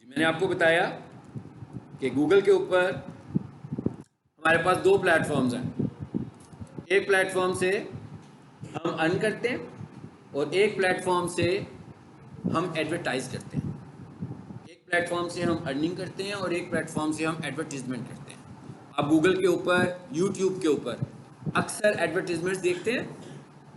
मैंने आपको बताया कि गूगल के ऊपर हमारे पास दो प्लेटफॉर्म्स हैं। एक प्लेटफॉर्म से हम अर्न करते हैं और एक प्लेटफॉर्म से हम एडवर्टाइज करते हैं। एक प्लेटफॉर्म से हम अर्निंग करते हैं और एक प्लेटफॉर्म से हम एडवर्टीजमेंट करते हैं। आप गूगल के ऊपर, यूट्यूब के ऊपर अक्सर एडवर्टीजमेंट्स देखते हैं।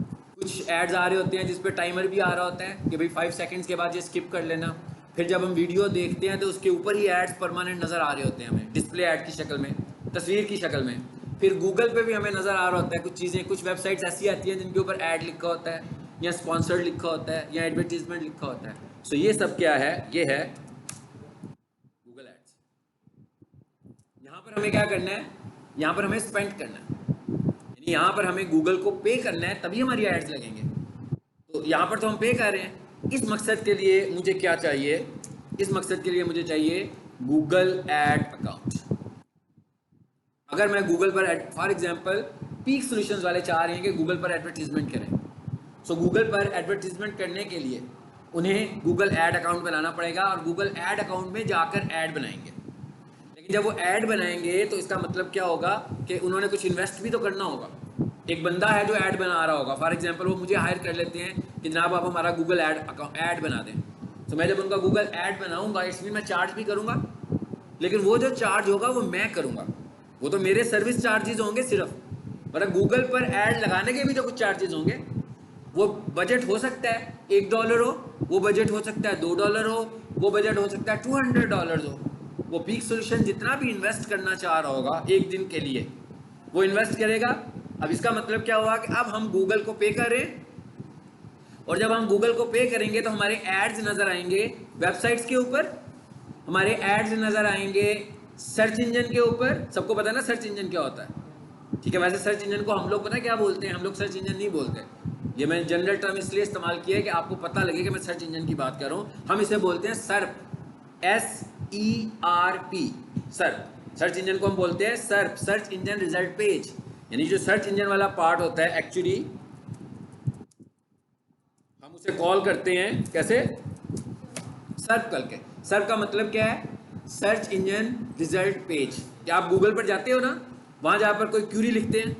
कुछ एड्स आ रहे होते हैं जिस पे टाइमर भी आ रहा होता है कि भाई 5 सेकंड्स के बाद ये स्किप कर लेना। फिर जब हम वीडियो देखते हैं तो उसके ऊपर ही एड्स परमानेंट नज़र आ रहे होते हैं हमें, डिस्प्ले ऐड की शक्ल में, तस्वीर की शक्ल में। फिर गूगल पे भी हमें नज़र आ रहा होता है कुछ चीज़ें, कुछ वेबसाइट्स ऐसी आती हैं जिनके ऊपर ऐड लिखा होता है या स्पॉन्सर्ड लिखा होता है या एडवर्टीजमेंट लिखा होता है। सो ये सब क्या है? ये है गूगल एड्स। यहाँ पर हमें क्या करना है? यहाँ पर हमें स्पेंड करना है, यानी यहाँ पर हमें गूगल को पे करना है, तभी हमारी एड्स लगेंगे। तो यहाँ पर तो हम पे कर रहे हैं। इस मकसद के लिए मुझे क्या चाहिए? इस मकसद के लिए मुझे चाहिए गूगल एड अकाउंट। अगर मैं गूगल पर फॉर एग्जांपल पीक सॉल्यूशंस वाले चाह रहे हैं कि गूगल पर एडवर्टीजमेंट करें, सो गूगल पर एडवर्टीजमेंट करने के लिए उन्हें गूगल एड अकाउंट बनाना पड़ेगा और गूगल एड अकाउंट में जाकर ऐड बनाएंगे। लेकिन जब वो ऐड बनाएंगे तो इसका मतलब क्या होगा कि उन्होंने कुछ इन्वेस्ट भी तो करना होगा। एक बंदा है जो ऐड बना रहा होगा, फॉर एग्जांपल वो मुझे हायर कर लेते हैं कि जनाब आप हमारा गूगल ऐड बना दें। तो मैं जब उनका गूगल ऐड बनाऊंगा इसमें मैं चार्ज भी करूंगा, लेकिन वो जो चार्ज होगा वो मैं करूंगा, वो तो मेरे सर्विस चार्जेस होंगे सिर्फ। मतलब गूगल पर ऐड लगाने के भी तो कुछ चार्जेस होंगे। वो बजट हो सकता है $1 हो, वो बजट हो सकता है $2 हो, वो बजट हो सकता है $200 हो। वो पीक सॉल्यूशन जितना भी इन्वेस्ट करना चाह रहा होगा एक दिन के लिए वो इन्वेस्ट करेगा। अब इसका मतलब क्या हुआ कि अब हम गूगल को पे करें, और जब हम गूगल को पे करेंगे तो हमारे एड्स नज़र आएंगे वेबसाइट्स के ऊपर, हमारे एड्स नज़र आएंगे सर्च इंजन के ऊपर। सबको पता है ना सर्च इंजन क्या होता है? ठीक है, वैसे सर्च इंजन को हम लोग पता है क्या बोलते हैं? हम लोग सर्च इंजन नहीं बोलते। ये मैंने जनरल टर्म इसलिए इस्तेमाल किया है कि आपको पता लगे कि मैं सर्च इंजन की बात कर रहा हूँ। हम इसे बोलते हैं सर्प, SERP, सर्प। सर्च इंजन को हम बोलते हैं सर्प, सर्च इंजन रिजल्ट पेज। यानी जो सर्च इंजन वाला पार्ट होता है एक्चुअली हम उसे कॉल करते हैं कैसे? सर्प करके। सर्प का मतलब क्या है? Search engine result page. क्या आप गूगल पर जाते हो ना, वहां जहां पर कोई क्यूरी लिखते हैं,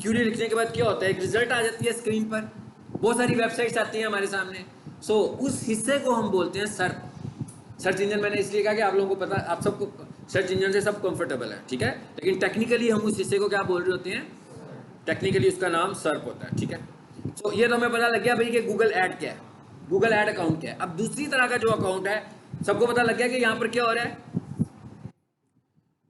क्यूरी लिखने के बाद क्या होता है? एक रिजल्ट आ जाती है स्क्रीन पर, बहुत सारी वेबसाइट्स आती हैं हमारे सामने। सो उस हिस्से को हम बोलते हैं सर्प। सर्च इंजन मैंने इसलिए कहा कि आप लोगों को पता, आप सबको सर्च इंजन से सब कंफर्टेबल है, ठीक है। लेकिन टेक्निकली हम उस हिस्से को क्या बोल रहे होते हैं? टेक्निकली उसका नाम सर्प होता है, ठीक है। तो ये तो हमें पता लग गया भाई कि गूगल ऐड क्या है, गूगल ऐड अकाउंट क्या है। अब दूसरी तरह का जो अकाउंट है, सबको पता लग गया कि यहाँ पर क्या हो रहा है?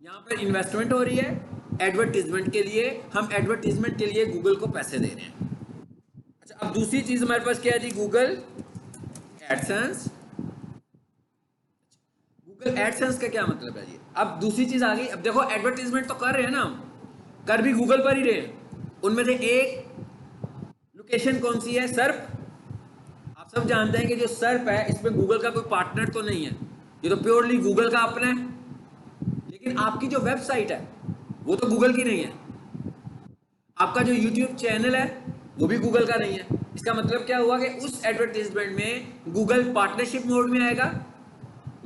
यहाँ पर इन्वेस्टमेंट हो रही है एडवर्टीजमेंट के लिए। हम एडवर्टीजमेंट के लिए गूगल को पैसे दे रहे हैं। अच्छा, अब दूसरी चीज हमारे पास क्या है जी? Google AdSense. गूगल एडसेंस का क्या मतलब है जी? अब दूसरी चीज आ गई। अब देखो एडवर्टीजमेंट तो कर रहे हैं ना हम, कर भी गूगल पर ही रहे हैं। उनमें से एक लोकेशन कौन सी है? सर्प। आप सब जानते हैं कि जो सर्प है इसमें गूगल का कोई पार्टनर तो नहीं है, ये तो प्योरली गूगल का अपना है। लेकिन आपकी जो वेबसाइट है वो तो गूगल की नहीं है, आपका जो यूट्यूब चैनल है वो भी गूगल का नहीं है। इसका मतलब क्या हुआ कि उस एडवर्टीजमेंट में गूगल पार्टनरशिप मोड में आएगा,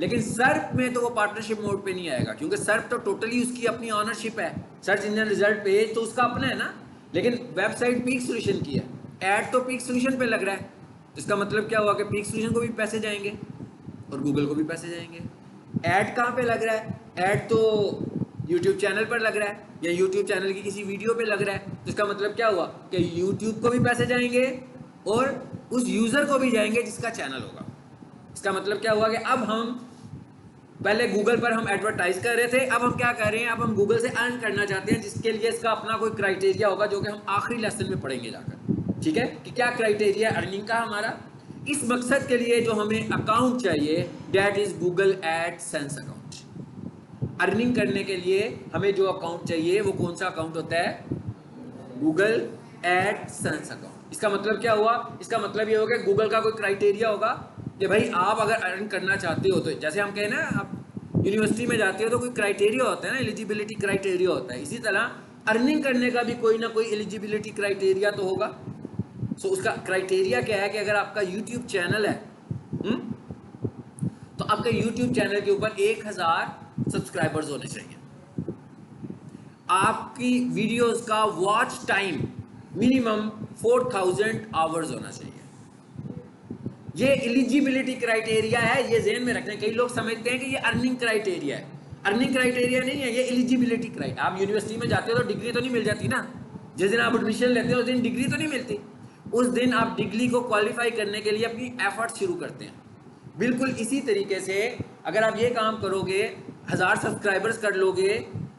लेकिन सर्प में तो वो पार्टनरशिप मोड पे नहीं आएगा, क्योंकि सर्प तो टोटली उसकी अपनी ऑनरशिप है। सर्च इंजन रिजल्ट पेज तो उसका अपना है ना, लेकिन वेबसाइट पीक सॉल्यूशन की है, ऐड तो पीक सॉल्यूशन पे लग रहा है। तो इसका मतलब क्या हुआ कि पीक सॉल्यूशन को भी पैसे जाएंगे और गूगल को भी पैसे जाएंगे। ऐड कहाँ पे लग रहा है? ऐड तो यूट्यूब चैनल पर लग रहा है या यूट्यूब चैनल की किसी वीडियो पे लग रहा है। तो इसका मतलब क्या हुआ कि यूट्यूब को भी पैसे जाएंगे और उस यूजर को भी जाएंगे जिसका चैनल होगा। इसका मतलब क्या हुआ कि अब हम पहले गूगल पर हम एडवर्टाइज कर रहे थे, अब हम क्या कर रहे हैं? अब हम गूगल से अर्न करना चाहते हैं, जिसके लिए इसका अपना कोई क्राइटेरिया होगा जो कि हम आखिरी लेसन में पढ़ेंगे जाकर, ठीक है, कि क्या क्राइटेरिया अर्निंग का हमारा। इस मकसद के लिए जो हमें अकाउंट चाहिए that is Google AdSense account. Earning करने के लिए हमें जो अकाउंट चाहिए वो कौन सा अकाउंट होता है? Google AdSense account. इसका मतलब क्या हुआ? इसका मतलब ये होगा गूगल का कोई क्राइटेरिया होगा कि भाई आप अगर अर्न करना चाहते हो, तो जैसे हम कहें ना आप यूनिवर्सिटी में जाते हो तो कोई क्राइटेरिया होता है ना, एलिजिबिलिटी क्राइटेरिया होता है। इसी तरह अर्निंग करने का भी कोई ना कोई एलिजिबिलिटी क्राइटेरिया तो होगा। सो उसका क्राइटेरिया क्या है कि अगर आपका यूट्यूब चैनल है, तो आपके YouTube चैनल के ऊपर 1000 सब्सक्राइबर्स होने चाहिए। आपकी वीडियोस का वॉच टाइम मिनिमम 4000 आवर्स होना चाहिए। ये एलिजिबिलिटी क्राइटेरिया है, ये ज़हन में रखना है। कई लोग समझते हैं कि ये अर्निंग क्राइटेरिया है। अर्निंग क्राइटेरिया नहीं है, ये एलिजिबिलिटी क्राइटेरिया। आप यूनिवर्सिटी में जाते हो तो डिग्री तो नहीं मिल जाती ना। जिस दिन आप एडमिशन लेते हो उस दिन डिग्री तो नहीं मिलती। उस दिन आप डिग्री को क्वालिफाई करने के लिए अपनी एफर्ट शुरू करते हैं। बिल्कुल इसी तरीके से अगर आप ये काम करोगे, 1000 सब्सक्राइबर्स कर लोगे,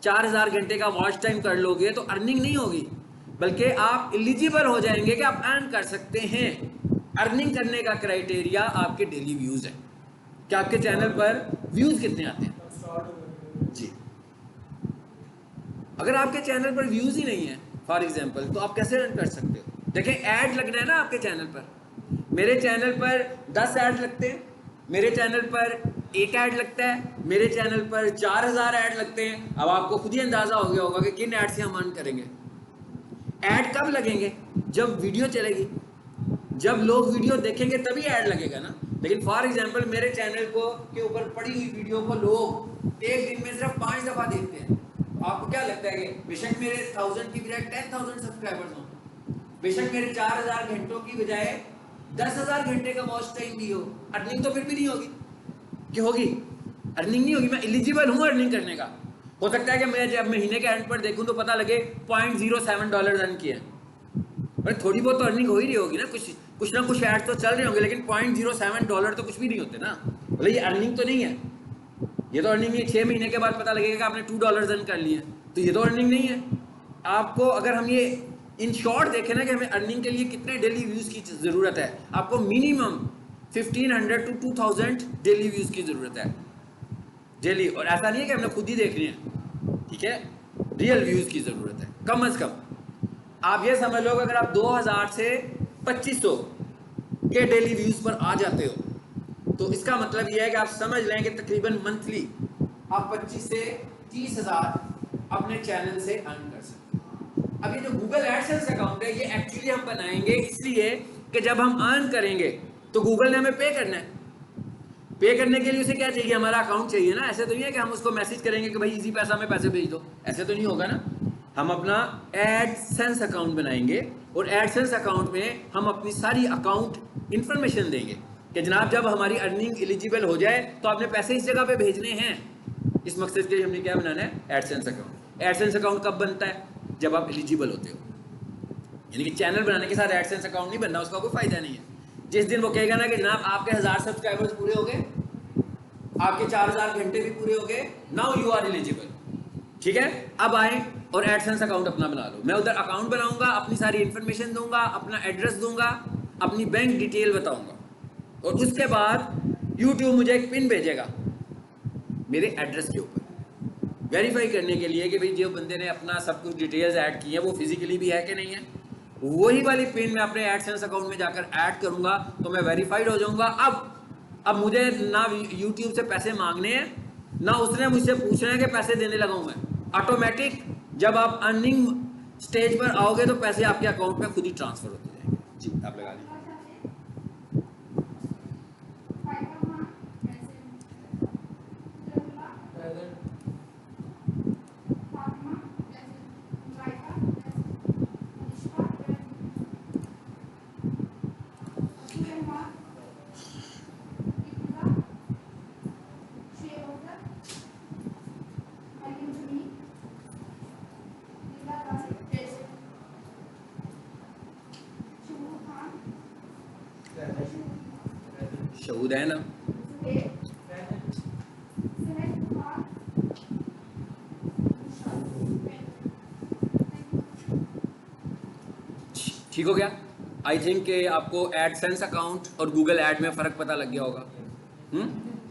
4000 घंटे का वॉच टाइम कर लोगे, तो अर्निंग नहीं होगी, बल्कि आप एलिजिबल हो जाएंगे कि आप अर्न कर सकते हैं। अर्निंग करने का क्राइटेरिया आपके डेली व्यूज है कि आपके चैनल पर व्यूज कितने आते हैं जी। अगर आपके चैनल पर व्यूज ही नहीं है फॉर एग्जांपल, तो आप कैसे अर्न कर सकते हो? देखें, ऐड लगना है ना आपके चैनल पर। मेरे चैनल पर 10 ऐड लगते हैं, मेरे चैनल पर 1 ऐड लगता है, मेरे चैनल पर 4000 ऐड लगते हैं। अब आपको खुद ही अंदाजा हो गया होगा कि किन ऐड से हम अर्न करेंगे। ऐड कब लगेंगे? जब वीडियो चलेगी, जब लोग वीडियो देखेंगे तभी ऐड लगेगा ना। लेकिन फॉर एग्जांपल मेरे चैनल को के ऊपर पड़ी हुई वीडियो को लोग एक दिन में सिर्फ 5 दफा देखते हैं। आपको क्या लगता है कि बेशक मेरे 1000 की बजाय 10,000 सब्सक्राइबर्स हों, बेशक मेरे 4000 घंटों की बजाय 10,000 घंटे का वॉच टाइम भी हो, अर्निंग तो फिर भी नहीं होगी। क्या होगी? अर्निंग नहीं होगी। मैं एलिजिबल हूँ अर्निंग करने का। हो सकता है कि मैं जब महीने के एंड पर देखूँ तो पता लगे $0.07 अर्न किए। पर थोड़ी बहुत तो अर्निंग हो ही रही होगी ना, कुछ ना कुछ ऐड तो चल रहे होंगे, लेकिन $0.07 तो कुछ भी नहीं होते ना। बोले ये अर्निंग तो नहीं है, ये तो अर्निंग नहीं है। 6 महीने के बाद पता लगेगा कि आपने $2 अर्न कर लिए, तो ये तो अर्निंग नहीं है। आपको अगर हम ये इन शॉर्ट देखें ना कि हमें अर्निंग के लिए कितने डेली व्यूज़ की ज़रूरत है, आपको मिनिमम 1500 to 2000 डेली व्यूज़ की ज़रूरत है डेली। और ऐसा नहीं है कि हमने खुद ही देखनी है, ठीक है, रियल व्यूज़ की ज़रूरत है कम से कम। आप ये समझ लो अगर आप 2000 से 2500 के डेली व्यूज़ पर आ जाते हो, तो इसका मतलब ये है कि आप समझ लें कि तकरीबन मंथली आप 25 से 30,000 अपने चैनल से अर्न कर सकते हैं। अब ये जो गूगल एडसेंस अकाउंट है, ये एक्चुअली हम बनाएंगे इसलिए कि जब हम अर्न करेंगे तो गूगल ने हमें पे करना है। पे करने के लिए उसे क्या चाहिए? हमारा अकाउंट चाहिए ना। ऐसे तो नहीं है कि हम उसको मैसेज करेंगे कि भाई इजी पैसा में पैसे भेज दो, ऐसे तो नहीं होगा ना। हम अपना एडसेंस अकाउंट बनाएंगे और एडसेंस अकाउंट में हम अपनी सारी अकाउंट इंफॉर्मेशन देंगे कि जनाब जब हमारी अर्निंग एलिजिबल हो जाए तो आपने पैसे इस जगह पे भेजने हैं। इस मकसद के लिए हमने क्या बनाना है? AdSense account. एडसेंस अकाउंट कब बनता है? जब आप एलिजिबल होते हो। यानी कि चैनल बनाने के साथ एडसेंस अकाउंट नहीं बनना, उसका कोई फायदा नहीं है। जिस दिन वो कहेगा ना कि जनाब आपके 1000 सब्सक्राइबर्स पूरे हो गए, आपके 4000 घंटे भी पूरे हो गए, नाउ यू आर एलिजिबल, ठीक है, अब आए और एडसेंस अकाउंट अपना बना लो। मैं उधर अकाउंट बनाऊंगा, अपनी सारी इंफॉर्मेशन दूंगा, अपना एड्रेस दूंगा, अपनी बैंक डिटेल बताऊंगा, और उसके बाद यूट्यूब मुझे एक पिन भेजेगा मेरे एड्रेस के ऊपर वेरीफाई करने के लिए कि भाई जो बंदे ने अपना सब कुछ डिटेल्स ऐड की है वो फिजिकली भी है कि नहीं है। वही वाली पिन मैं अपने एडसेंस अकाउंट में जाकर ऐड करूंगा तो मैं वेरीफाइड हो जाऊंगा। अब मुझे ना यूट्यूब से पैसे मांगने हैं, ना उसने मुझसे पूछना है कि पैसे देने लगा हूं मैं। ऑटोमेटिक जब आप अर्निंग स्टेज पर आओगे तो पैसे आपके अकाउंट में खुद ही ट्रांसफर होते जाएंगे। जी, आप लगा लीजिए। शहूद है ना? ठीक हो गया। आई थिंक कि आपको एडसेंस अकाउंट और गूगल ऐड में फ़र्क पता लग गया होगा।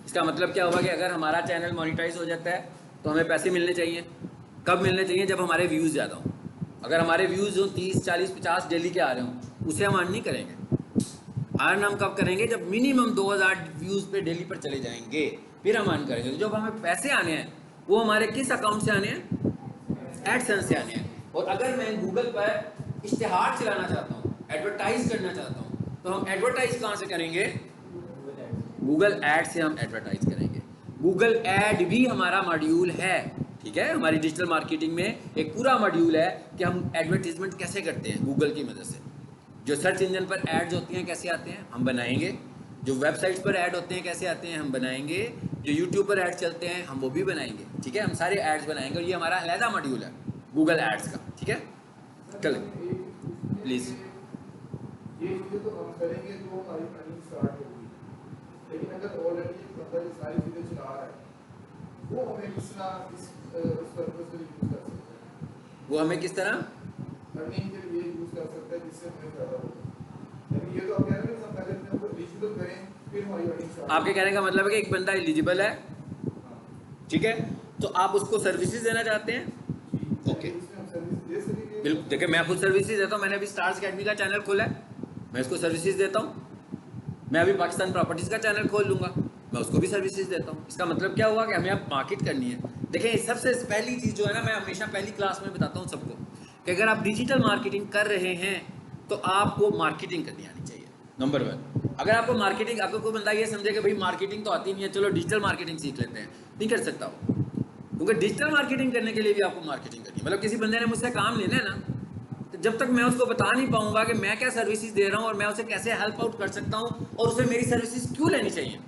इसका मतलब क्या होगा कि अगर हमारा चैनल मोनेटाइज हो जाता है तो हमें पैसे मिलने चाहिए। कब मिलने चाहिए? जब हमारे व्यूज़ ज़्यादा हों। अगर हमारे व्यूज़ हो 30, 40, 50 डेली के आ रहे हों, उसे हम अर्न नहीं करेंगे। अर्न हम कब करेंगे? जब मिनिमम 2000 व्यूज़ पे डेली पर चले जाएंगे, फिर हम अर्न करेंगे। तो जब हमें पैसे आने हैं वो हमारे किस अकाउंट से आने हैं? एडसेंस से आने हैं। और अगर मैं गूगल पर इश्तिहार चलाना चाहता हूँ, एडवर्टाइज करना चाहता हूँ, तो हम एडवर्टाइज कहाँ से करेंगे? गूगल ऐड से हम एडवर्टाइज करेंगे। गूगल ऐड भी हमारा मॉड्यूल है, ठीक है। हमारी डिजिटल मार्केटिंग में एक पूरा मॉड्यूल है कि हम एडवर्टीजमेंट कैसे करते हैं गूगल की मदद से। जो सर्च इंजन पर एड्स होती हैं कैसे आते हैं हम बनाएंगे, जो वेबसाइट्स पर ऐड होते हैं कैसे आते हैं हम बनाएंगे, जो यूट्यूब पर ऐड चलते हैं हम वो भी बनाएंगे, ठीक है। हम सारे एड्स बनाएंगे और ये हमारा अलहदा मॉड्यूल है गूगल एड्स का, ठीक है। चलें प्लीज़। ये चीज़ें तो हम करेंगे तो हमारी अर्निंग स्टार्ट होगी, लेकिन अगर ऑलरेडी बंदा ये सारी चीज़ें चला रहा है वो हमें किस तरह इस पर्पस के लिए यूज़ कर सकता है, वो हमें किस तरह अर्निंग के लिए यूज़ कर सकता है जिससे हमें फ़ायदा हो। यानी ये तो आप कह रहे हैं हम पहले अपने ऊपर एलिजिबल करें फिर हमारी अर्निंग स्टार्ट। आपके कहने का मतलब है कि एक बंदा एलिजिबल है, ठीक है, तो आप उसको सर्विसेज देना चाहते हैं, ओके बिल्कुल। देखिए मैं खुद सर्विसेज देता हूँ, मैंने अभी स्टार्स अकेडमी का चैनल खोला है, मैं इसको सर्विसेज देता हूँ। मैं अभी पाकिस्तान प्रॉपर्टीज़ का चैनल खोल लूँगा, मैं उसको भी सर्विसेज देता हूँ। इसका मतलब क्या हुआ कि हमें अब मार्केट करनी है। देखिए सबसे पहली चीज़ जो है ना, मैं हमेशा पहली क्लास में बताता हूँ सबको कि अगर आप डिजिटल मार्केटिंग कर रहे हैं तो आपको मार्केटिंग करनी आनी चाहिए, नंबर 1। अगर आपको मार्केटिंग, आपको कोई बंदा ये समझे कि भाई मार्केटिंग तो आती नहीं है, चलो डिजिटल मार्केटिंग सीख लेते हैं, नहीं कर सकता वो, क्योंकि डिजिटल मार्केटिंग करने के लिए भी आपको मार्केटिंग करनी है। मतलब किसी बंदे ने मुझसे काम लेना है ना, तो जब तक मैं उसको बता नहीं पाऊंगा कि मैं क्या सर्विसेज दे रहा हूँ और मैं उसे कैसे हेल्प आउट कर सकता हूँ और उसे मेरी सर्विसेज क्यों लेनी चाहिए,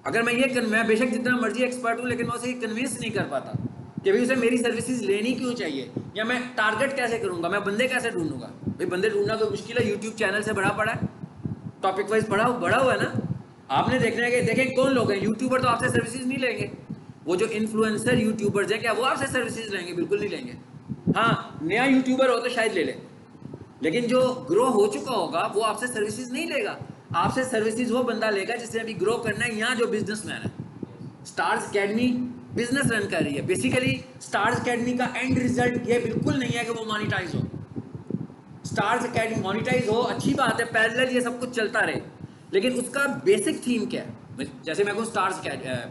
अगर मैं बेशक जितना मर्जी एक्सपर्ट हूँ लेकिन मैं उसे कन्विंस नहीं कर पाता कि भाई उसे मेरी सर्विसेज लेनी क्यों चाहिए, या मैं टारगेट कैसे करूँगा, मैं बंदे कैसे ढूंढूंगा। भाई बंदे ढूंढना तो मुश्किल है, यूट्यूब चैनल से बड़ा पड़ा है, टॉपिक वाइज बड़ा हुआ है ना। आपने देखना है कि देखें कौन लोग हैं, यूट्यूबर तो आपसे सर्विसेज नहीं लेंगे, वो जो इन्फ्लुएंसर यूट्यूबर्स हैं क्या वो आपसे सर्विसेज लेंगे, बिल्कुल नहीं लेंगे। हाँ नया यूट्यूबर हो तो शायद ले ले, लेकिन जो ग्रो हो चुका होगा वो आपसे सर्विसेज नहीं लेगा। आपसे सर्विसेज वो बंदा लेगा जिसने अभी ग्रो करना है, यहाँ जो बिजनेसमैन है। स्टार्स अकेडमी बिजनेस रन कर रही है, बेसिकली स्टार्स अकेडमी का एंड रिजल्ट ये बिल्कुल नहीं है कि वो मोनिटाइज हो। स्टार्स अकेडमी मोनिटाइज हो अच्छी बात है, पैरेलल ये सब कुछ चलता रहे, लेकिन उसका बेसिक थीम क्या है। जैसे मैं कहूँ स्टार्स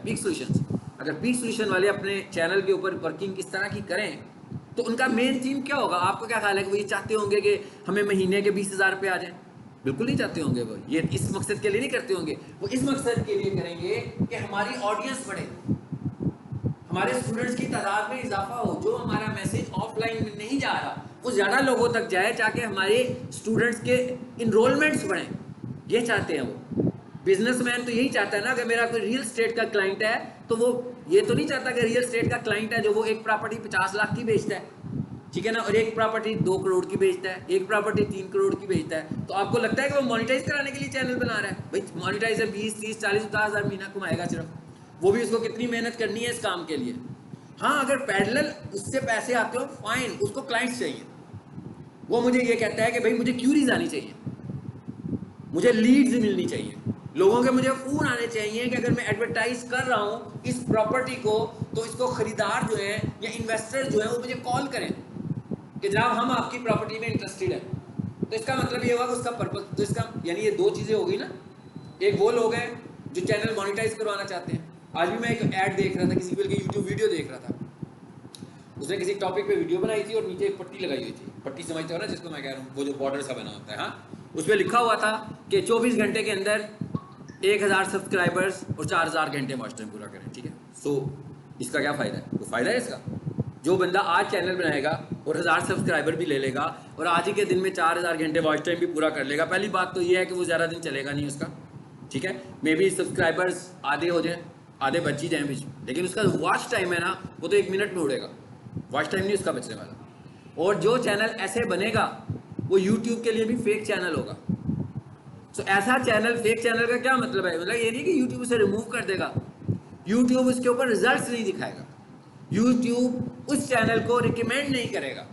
पीक सॉल्यूशंस, अगर पीक सॉल्यूशन वाले अपने चैनल के ऊपर वर्किंग इस तरह की करें तो उनका मेन थीम क्या होगा। आपको क्या ख्याल है कि वो ये चाहते होंगे कि हमें महीने के 20,000 रुपये आ जाए, बिल्कुल नहीं चाहते होंगे। वो ये इस मकसद के लिए नहीं करते होंगे, वो इस मकसद के लिए करेंगे कि हमारी ऑडियंस बढ़े, हमारे स्टूडेंट्स की तादाद में इजाफा हो, जो हमारा मैसेज ऑफलाइन में नहीं जा रहा वो ज़्यादा लोगों तक जाए, ताकि हमारे स्टूडेंट्स के इनरोलमेंट्स बढ़ें, ये चाहते हैं वो। बिजनेसमैन तो यही चाहता है ना, अगर मेरा कोई रियल स्टेट का क्लाइंट है तो वो ये तो नहीं चाहता कि रियल स्टेट का क्लाइंट है जो वो एक प्रॉपर्टी 50 लाख की बेचता है, ठीक है ना, और एक प्रॉपर्टी 2 करोड़ की बेचता है, एक प्रॉपर्टी 3 करोड़ की बेचता है, तो आपको लगता है कि वो मोनिटाइज कराने के लिए चैनल बना रहा है। भाई मोनिटाइज है 20, 30, 40, 50,000 महीना कमाएगा सिर्फ, वो भी उसको कितनी मेहनत करनी है इस काम के लिए। हाँ अगर पैरेलल उससे पैसे आते हो फाइन, उसको क्लाइंट्स चाहिए, वो मुझे ये कहता है कि भाई मुझे क्यूरीज आनी चाहिए, मुझे लीड्स मिलनी चाहिए, लोगों के मुझे फ़ोन आने चाहिए कि अगर मैं एडवर्टाइज कर रहा हूँ इस प्रॉपर्टी को तो इसको ख़रीदार जो है या इन्वेस्टर जो है वो मुझे कॉल करें कि जनाब हम आपकी प्रॉपर्टी में इंटरेस्टेड है। तो इसका मतलब ये हुआ कि उसका पर्पस, तो इसका यानी ये 2 चीज़ें हो गई ना। एक वो लोग हैं जो चैनल मोनिटाइज करवाना चाहते हैं। आज भी मैं एक ऐड देख रहा था, किसी के यूट्यूब वीडियो देख रहा था, उसने किसी टॉपिक पे वीडियो बनाई थी और नीचे एक पट्टी लगाई हुई थी, पट्टी समझते हो ना जिसको मैं कह रहा हूँ, वो जो बॉर्डर सा बना होता है। हाँ उस पर लिखा हुआ था कि 24 घंटे के अंदर 1000 सब्सक्राइबर्स और 4000 घंटे वॉच टाइम पूरा करें, ठीक है। सो इसका क्या फ़ायदा है, तो फ़ायदा है इसका, जो बंदा आज चैनल बनाएगा और 1000 सब्सक्राइबर भी ले लेगा और आज ही के दिन में 4000 घंटे वॉच टाइम भी पूरा कर लेगा, पहली बात तो ये है कि वो ज़्यादा दिन चलेगा नहीं उसका, ठीक है। मे बी सब्सक्राइबर्स आधे हो जाए, आधे बच ही जाएँ बीच, लेकिन उसका वॉच टाइम है ना वो तो 1 मिनट में उड़ेगा, वॉच टाइम नहीं उसका बचने वाला। और जो चैनल ऐसे बनेगा वो यूट्यूब के लिए भी फेक चैनल होगा। तो ऐसा चैनल, फेक चैनल का क्या मतलब है, मतलब ये नहीं कि यूट्यूब उसे रिमूव कर देगा, यूट्यूब उसके ऊपर रिजल्ट्स नहीं दिखाएगा, यूट्यूब उस चैनल को रिकमेंड नहीं करेगा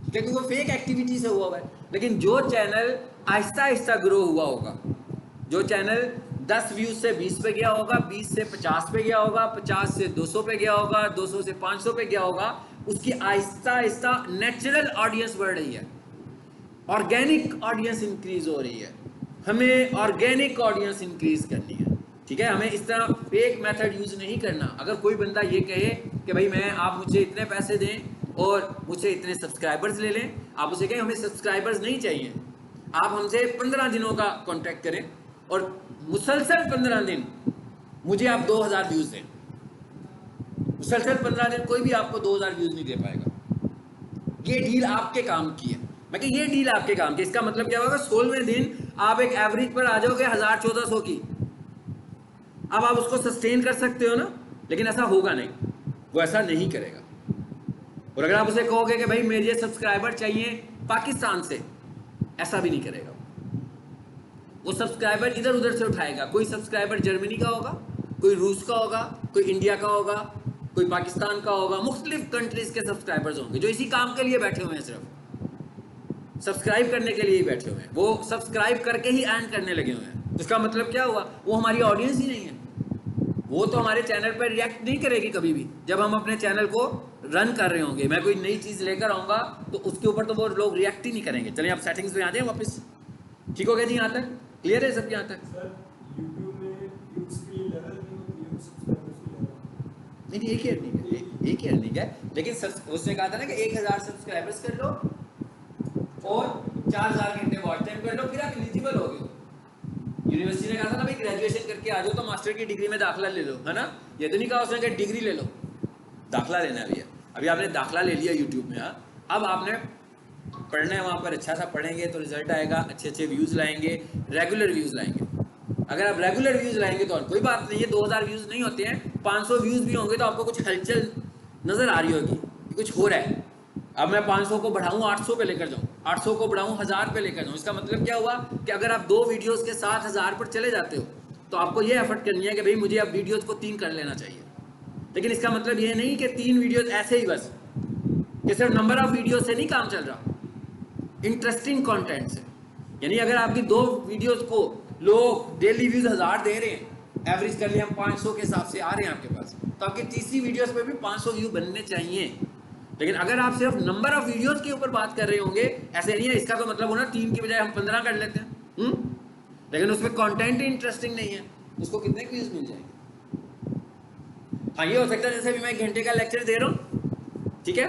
क्योंकि वो फेक एक्टिविटी से हुआ है। लेकिन जो चैनल आहिस्ता आहिस्ता ग्रो हुआ होगा, जो चैनल 10 व्यूज से 20 पे गया होगा, 20 से 50 पे गया होगा, 50 से 200 पे गया होगा, 200 से 500 पे गया होगा, उसकी आहिस्ता आहिस्ता नेचुरल ऑडियंस बढ़ रही है, ऑर्गेनिक ऑडियंस इंक्रीज हो रही है। हमें ऑर्गेनिक ऑडियंस इंक्रीज करनी है, ठीक है। हमें इस तरह फेक मेथड यूज नहीं करना। अगर कोई बंदा ये कहे कि भाई मैं, आप मुझे इतने पैसे दें और मुझसे इतने सब्सक्राइबर्स ले लें, आप उसे कहें हमें सब्सक्राइबर्स नहीं चाहिए, आप हमसे 15 दिनों का कॉन्ट्रैक्ट करें और मुसलसल 15 दिन मुझे आप 2000 व्यूज दें, मुसलसल 15 दिन कोई भी आपको 2000 व्यूज नहीं दे पाएगा। ये डील आपके काम की है। मैं कि ये डील आपके काम की, इसका मतलब क्या होगा, 16वें दिन आप एक एवरेज पर आ जाओगे 1000-1400 की। अब आप उसको सस्टेन कर सकते हो ना, लेकिन ऐसा होगा नहीं, वो ऐसा नहीं करेगा। और अगर आप उसे कहोगे कि भाई मेरे सब्सक्राइबर चाहिए पाकिस्तान से, ऐसा भी नहीं करेगा। वो सब्सक्राइबर इधर उधर से उठाएगा। कोई सब्सक्राइबर जर्मनी का होगा, कोई रूस का होगा, कोई इंडिया का होगा, कोई पाकिस्तान का होगा, मुख्तलिफ कंट्रीज के सब्सक्राइबर्स होंगे जो इसी काम के लिए बैठे हुए हैं, सिर्फ सब्सक्राइब करने के लिए ही बैठे हुए हैं। वो सब्सक्राइब करके ही अर्न करने लगे हुए हैं। तो इसका मतलब क्या हुआ, वो हमारी ऑडियंस ही नहीं है। वो तो हमारे चैनल पर रिएक्ट नहीं करेगी कभी भी। जब हम अपने चैनल को रन कर रहे होंगे, मैं कोई नई चीज़ लेकर आऊँगा तो उसके ऊपर तो वो लोग रिएक्ट ही नहीं करेंगे। चलिए आप सेटिंग्स में आ जाए वापस। ठीक हो गया जी, यहाँ तक क्लियर है सब? यहाँ तक नहीं, एक ही अर्निंग है, एक ही अर्निंग है। लेकिन उसने कहा था ना कि 1000 सब्सक्राइबर्स कर लो और 4000 घंटे वॉच टाइम कर लो, फिर आप एलिजिबल हो गए। यूनिवर्सिटी ने कहा था ना भाई ग्रेजुएशन करके आ जाओ तो मास्टर की डिग्री में दाखिला ले लो, है ना। ये तो नहीं कहा उसने कि डिग्री ले लो, दाखिला लेना है। अभी आपने दाखिला ले लिया यूट्यूब में। अब आपने पढ़ना है वहाँ पर, अच्छा सा पढ़ेंगे तो रिजल्ट आएगा, अच्छे अच्छे व्यूज़ लाएंगे, रेगुलर व्यूज़ लाएंगे। अगर आप रेगुलर व्यूज़ लाएंगे तो कोई बात नहीं है, 2000 व्यूज़ नहीं होते हैं, 500 व्यूज़ भी होंगे तो आपको कुछ हलचल नज़र आ रही होगी कि कुछ हो रहा है। अब मैं 500 को बढ़ाऊँ 800 पे लेकर जाऊँ, 800 को बढ़ाऊँ 1000 पे लेकर जाऊँ। इसका मतलब क्या हुआ कि अगर आप 2 वीडियोज़ के साथ 1000 पर चले जाते हो तो आपको ये एफर्ट करनी है कि भाई मुझे अब वीडियोज़ को 3 कर लेना चाहिए। लेकिन इसका मतलब ये नहीं कि 3 वीडियोज़ ऐसे ही बस, कि सिर्फ नंबर ऑफ वीडियो से नहीं काम चल रहा, इंटरेस्टिंग कंटेंट से। यानी अगर आपकी 2 वीडियोस को लोग डेली व्यूज 1000 दे रहे हैं, एवरेज कर लिया हम 500 के हिसाब से आ रहे हैं आपके पास, तो आपकी तीसरी वीडियोस पे भी 500 व्यू बनने चाहिए। लेकिन अगर आप सिर्फ नंबर ऑफ वीडियोस के ऊपर बात कर रहे होंगे, ऐसे नहीं है, इसका तो मतलब होना 3 की बजाय हम 15 कर लेते हैं। लेकिन उसमें कंटेंट ही इंटरेस्टिंग नहीं है, उसको कितने व्यूज मिल जाएंगे? हाँ, ये हो सकता है जैसे भी मैं 1 घंटे का लेक्चर दे रहा हूँ, ठीक है,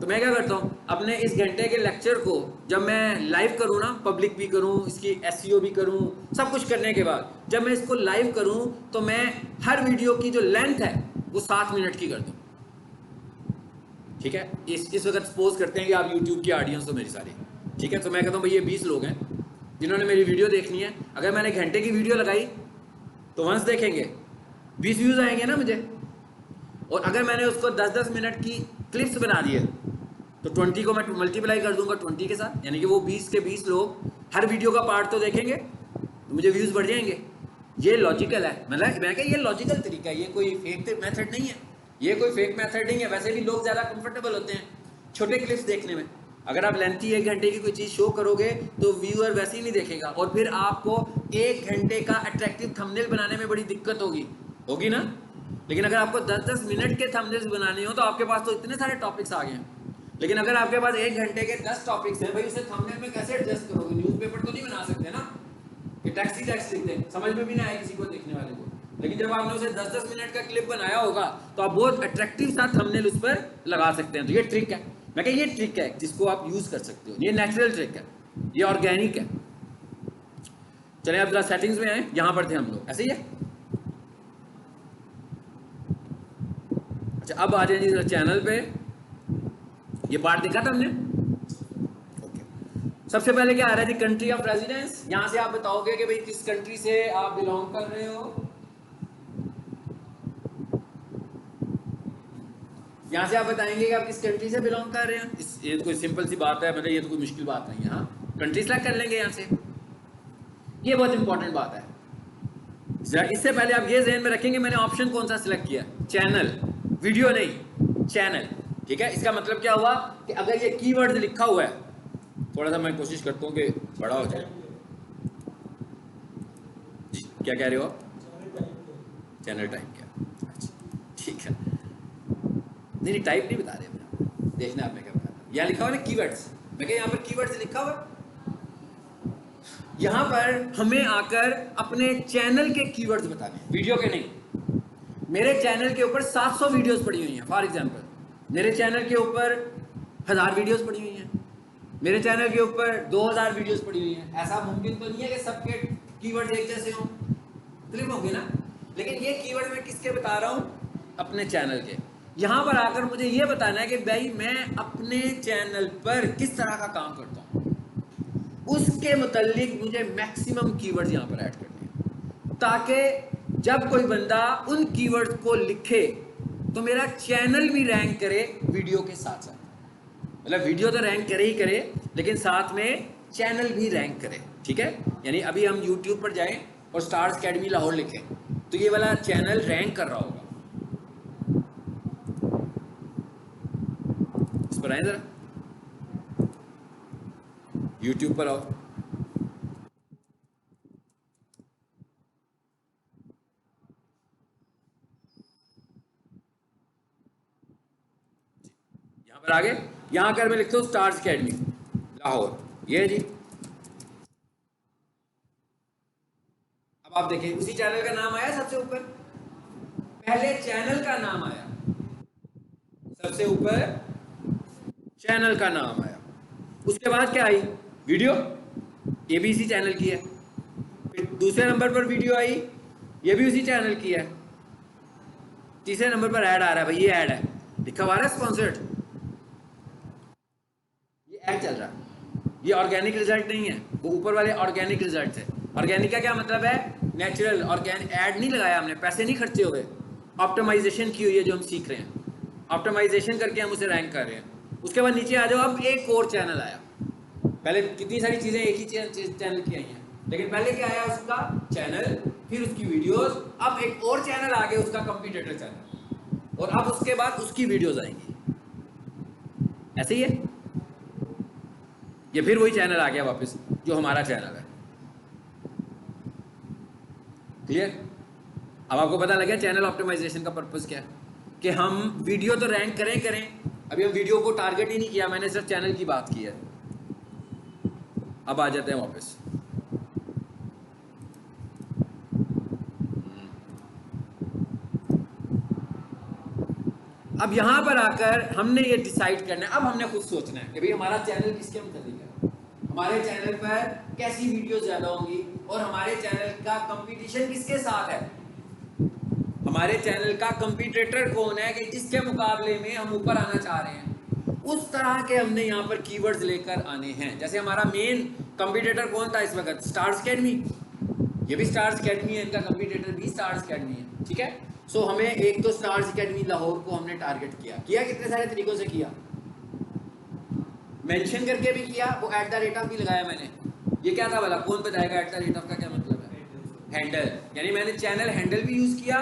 तो मैं क्या करता हूँ, अपने इस घंटे के लेक्चर को जब मैं लाइव करूँ ना, पब्लिक भी करूँ, इसकी एसईओ भी करूँ, सब कुछ करने के बाद जब मैं इसको लाइव करूँ तो मैं हर वीडियो की जो लेंथ है वो 7 मिनट की कर दूँ। ठीक है, इस वक्त सपोज करते हैं कि आप यूट्यूब की ऑडियंस हो मेरी सारी, ठीक है, तो मैं कहता हूँ भाई ये 20 लोग हैं जिन्होंने मेरी वीडियो देखनी है। अगर मैंने घंटे की वीडियो लगाई तो वंस देखेंगे 20 व्यूज़ आएंगे ना मुझे। और अगर मैंने उसको 10-10 मिनट की क्लिप्स बना दिए तो 20 को मैं मल्टीप्लाई कर दूंगा 20 के साथ, यानी कि वो 20 के 20 लोग हर वीडियो का पार्ट तो देखेंगे तो मुझे व्यूज़ बढ़ जाएंगे। ये लॉजिकल है, मतलब मैं क्या, ये लॉजिकल तरीका है, ये कोई फेक मेथड नहीं है, ये कोई फेक मेथड नहीं है। वैसे भी लोग ज़्यादा कंफर्टेबल होते हैं छोटे क्लिप्स देखने में। अगर आप लेंथी 1 घंटे की कोई चीज़ शो करोगे तो व्यूअर वैसे ही नहीं देखेगा, और फिर आपको 1 घंटे का अट्रैक्टिव थंबनेल बनाने में बड़ी दिक्कत होगी ना। लेकिन अगर आपको 10-10 मिनट के थंबनेल्स बनाने हो तो आपके पास तो इतने सारे टॉपिक्स आ गए हैं। लेकिन अगर आपके पास 1 घंटे के 10 टॉपिक्स हैं, भाई उसे थंबनेल में कैसे एडजस्ट करोगे? न्यूज़पेपर तो नहीं बना सकते ना कि टेक्स्ट ही टेक्स्ट लिख दें, समझ में भी ना आए किसी को, देखने वाले को। लेकिन जब आपने उसे 10-10 मिनट का क्लिप बनाया होगा तो आप बहुत अट्रैक्टिव सा थंबनेल उस पर लगा सकते हैं। तो ये ट्रिक है, मैं कह ये ट्रिक है जिसको आप यूज़ कर सकते हो। ये नेचुरल ट्रिक है, ये ऑर्गेनिक है। चलिए आप जरा सेटिंग्स में आए, यहाँ पर थे हम लोग, ऐसे ही है। अच्छा, अब आ जाए जी चैनल पे। ये पार्ट देखा था हमने, ओके। सबसे पहले क्या आ रहा है जी, कंट्री ऑफ रेजिडेंस। यहां से आप बताओगे कि भाई किस कंट्री से आप बिलोंग कर रहे हो। यहां से आप बताएंगे कि आप किस कंट्री से बिलोंग कर रहे हैं। ये तो कोई सिंपल सी बात है, मतलब ये तो कोई मुश्किल बात नहीं है। हाँ, कंट्री सेलेक्ट कर लेंगे यहां से, ये बहुत इंपॉर्टेंट बात है। इससे पहले आप ये ध्यान में रखेंगे मैंने ऑप्शन कौन सा सिलेक्ट किया, चैनल, वीडियो नहीं, चैनल। ठीक है, इसका मतलब क्या हुआ कि अगर ये कीवर्ड लिखा हुआ है, थोड़ा सा मैं कोशिश करता हूँ कि बड़ा हो जाए। जी, क्या कह रहे हो आप? चैनल टाइप क्या? अच्छा, ठीक है, नहीं टाइप नहीं बता रहे मैं, देखना आप मैं क्या बता रहा हूँ। यहाँ लिखा हुआ है कीवर्ड्स, मैं क्या यहाँ पर कीवर्ड्स लिखा हुआ है। यहाँ पर हमें आकर अपने चैनल के कीवर्ड्स बताने, वीडियो के नहीं। मेरे चैनल के ऊपर 700 वीडियोस पड़ी हुई हैं। फॉर एग्जांपल मेरे चैनल के ऊपर 1000 वीडियोस पड़ी हुई हैं, मेरे चैनल के ऊपर 2000 वीडियोस पड़ी हुई हैं। ऐसा मुमकिन तो नहीं है कि सबके कीवर्ड एक जैसे हों, क्लिक होंगे ना। लेकिन ये कीवर्ड मैं किसके बता रहा हूँ, अपने चैनल के। यहाँ पर आकर मुझे ये बताना है कि भाई मैं अपने चैनल पर किस तरह का काम करता हूँ, उसके मुतालिक मुझे मैक्सिमम कीवर्ड्स यहाँ पर ऐड करने हैं, ताकि जब कोई बंदा उन कीवर्ड्स को लिखे तो मेरा चैनल भी रैंक करे वीडियो के साथ साथ। मतलब वीडियो तो रैंक करे ही करे, लेकिन साथ में चैनल भी रैंक करे, ठीक है। यानी अभी हम यूट्यूब पर जाएं और स्टार्स अकेडमी लाहौर लिखें तो ये वाला चैनल रैंक कर रहा होगा। इस पर आए जरा, यूट्यूब पर आओ। यहाँ पर आगे, यहाँ कर मैं लिखता हूँ स्टार्स अकेडमी लाहौर, ये है जी। अब आप देखें उसी चैनल का नाम आया सबसे ऊपर, पहले चैनल का नाम आया, सबसे ऊपर चैनल का नाम आया, उसके बाद क्या आई, वीडियो, ये भी इसी चैनल की है। फिर दूसरे नंबर पर वीडियो आई, ये भी उसी चैनल की है। तीसरे नंबर पर ऐड आ रहा है, भाई ये ऐड है, लिखा हुआ है स्पॉन्सर्ड, ये ऐड चल रहा है। ये ऑर्गेनिक रिजल्ट नहीं है, वो ऊपर वाले ऑर्गेनिक रिजल्ट है। ऑर्गेनिक का क्या मतलब है, नेचुरल। ऑर्गेनिक ऐड नहीं लगाया हमने, पैसे नहीं खर्चे हुए, ऑप्टिमाइजेशन की हुई है जो हम सीख रहे हैं, ऑप्टिमाइजेशन करके हम उसे रैंक कर रहे हैं। उसके बाद नीचे आ जाओ, अब एक और चैनल आया। पहले कितनी सारी चीजें एक ही चैनल की आई हैं, लेकिन पहले क्या आया, उसका चैनल, फिर उसकी वीडियोस, अब एक और चैनल आ गया उसका कंपटीटर चैनल, और अब उसके बाद उसकी वीडियोस आएंगी। ऐसे ही है, ये फिर वही चैनल आ गया वापस जो हमारा चैनल है। क्लियर। अब आपको पता लगा चैनल ऑप्टिमाइजेशन का पर्पस क्या है, कि हम वीडियो तो रैंक करें। अभी हम वीडियो को टारगेट ही नहीं किया, मैंने सिर्फ चैनल की बात की है। अब आ जाते हैं वापस, अब यहां पर आकर हमने ये डिसाइड करना है, अब हमने खुद सोचना है कि भाई हमारा चैनल किसके मुताबिक है, हमारे चैनल पर कैसी वीडियो ज्यादा होंगी, और हमारे चैनल का कंपटीशन किसके साथ है, हमारे चैनल का कंपटीटर कौन है कि जिसके मुकाबले में हम ऊपर आना चाह रहे हैं। उस तरह के हमने यहाँ पर कीवर्ड्स लेकर आने हैं। जैसे हमारा मेन कंपटीटर कौन था इस वक्त, स्टार्स अकेडमी, ये भी स्टार्स अकेडमी है, इनका कंपटीटर भी स्टार्स अकेडमी है, ठीक है। सो हमें एक तो स्टार्स अकेडमी लाहौर को हमने टारगेट किया कितने सारे तरीकों से किया, मेंशन करके भी किया, वो @ भी लगाया मैंने। ये क्या था वाला, कौन बताएगा @ का क्या मतलब है, हैंडल, यानी मैंने चैनल हैंडल भी यूज किया,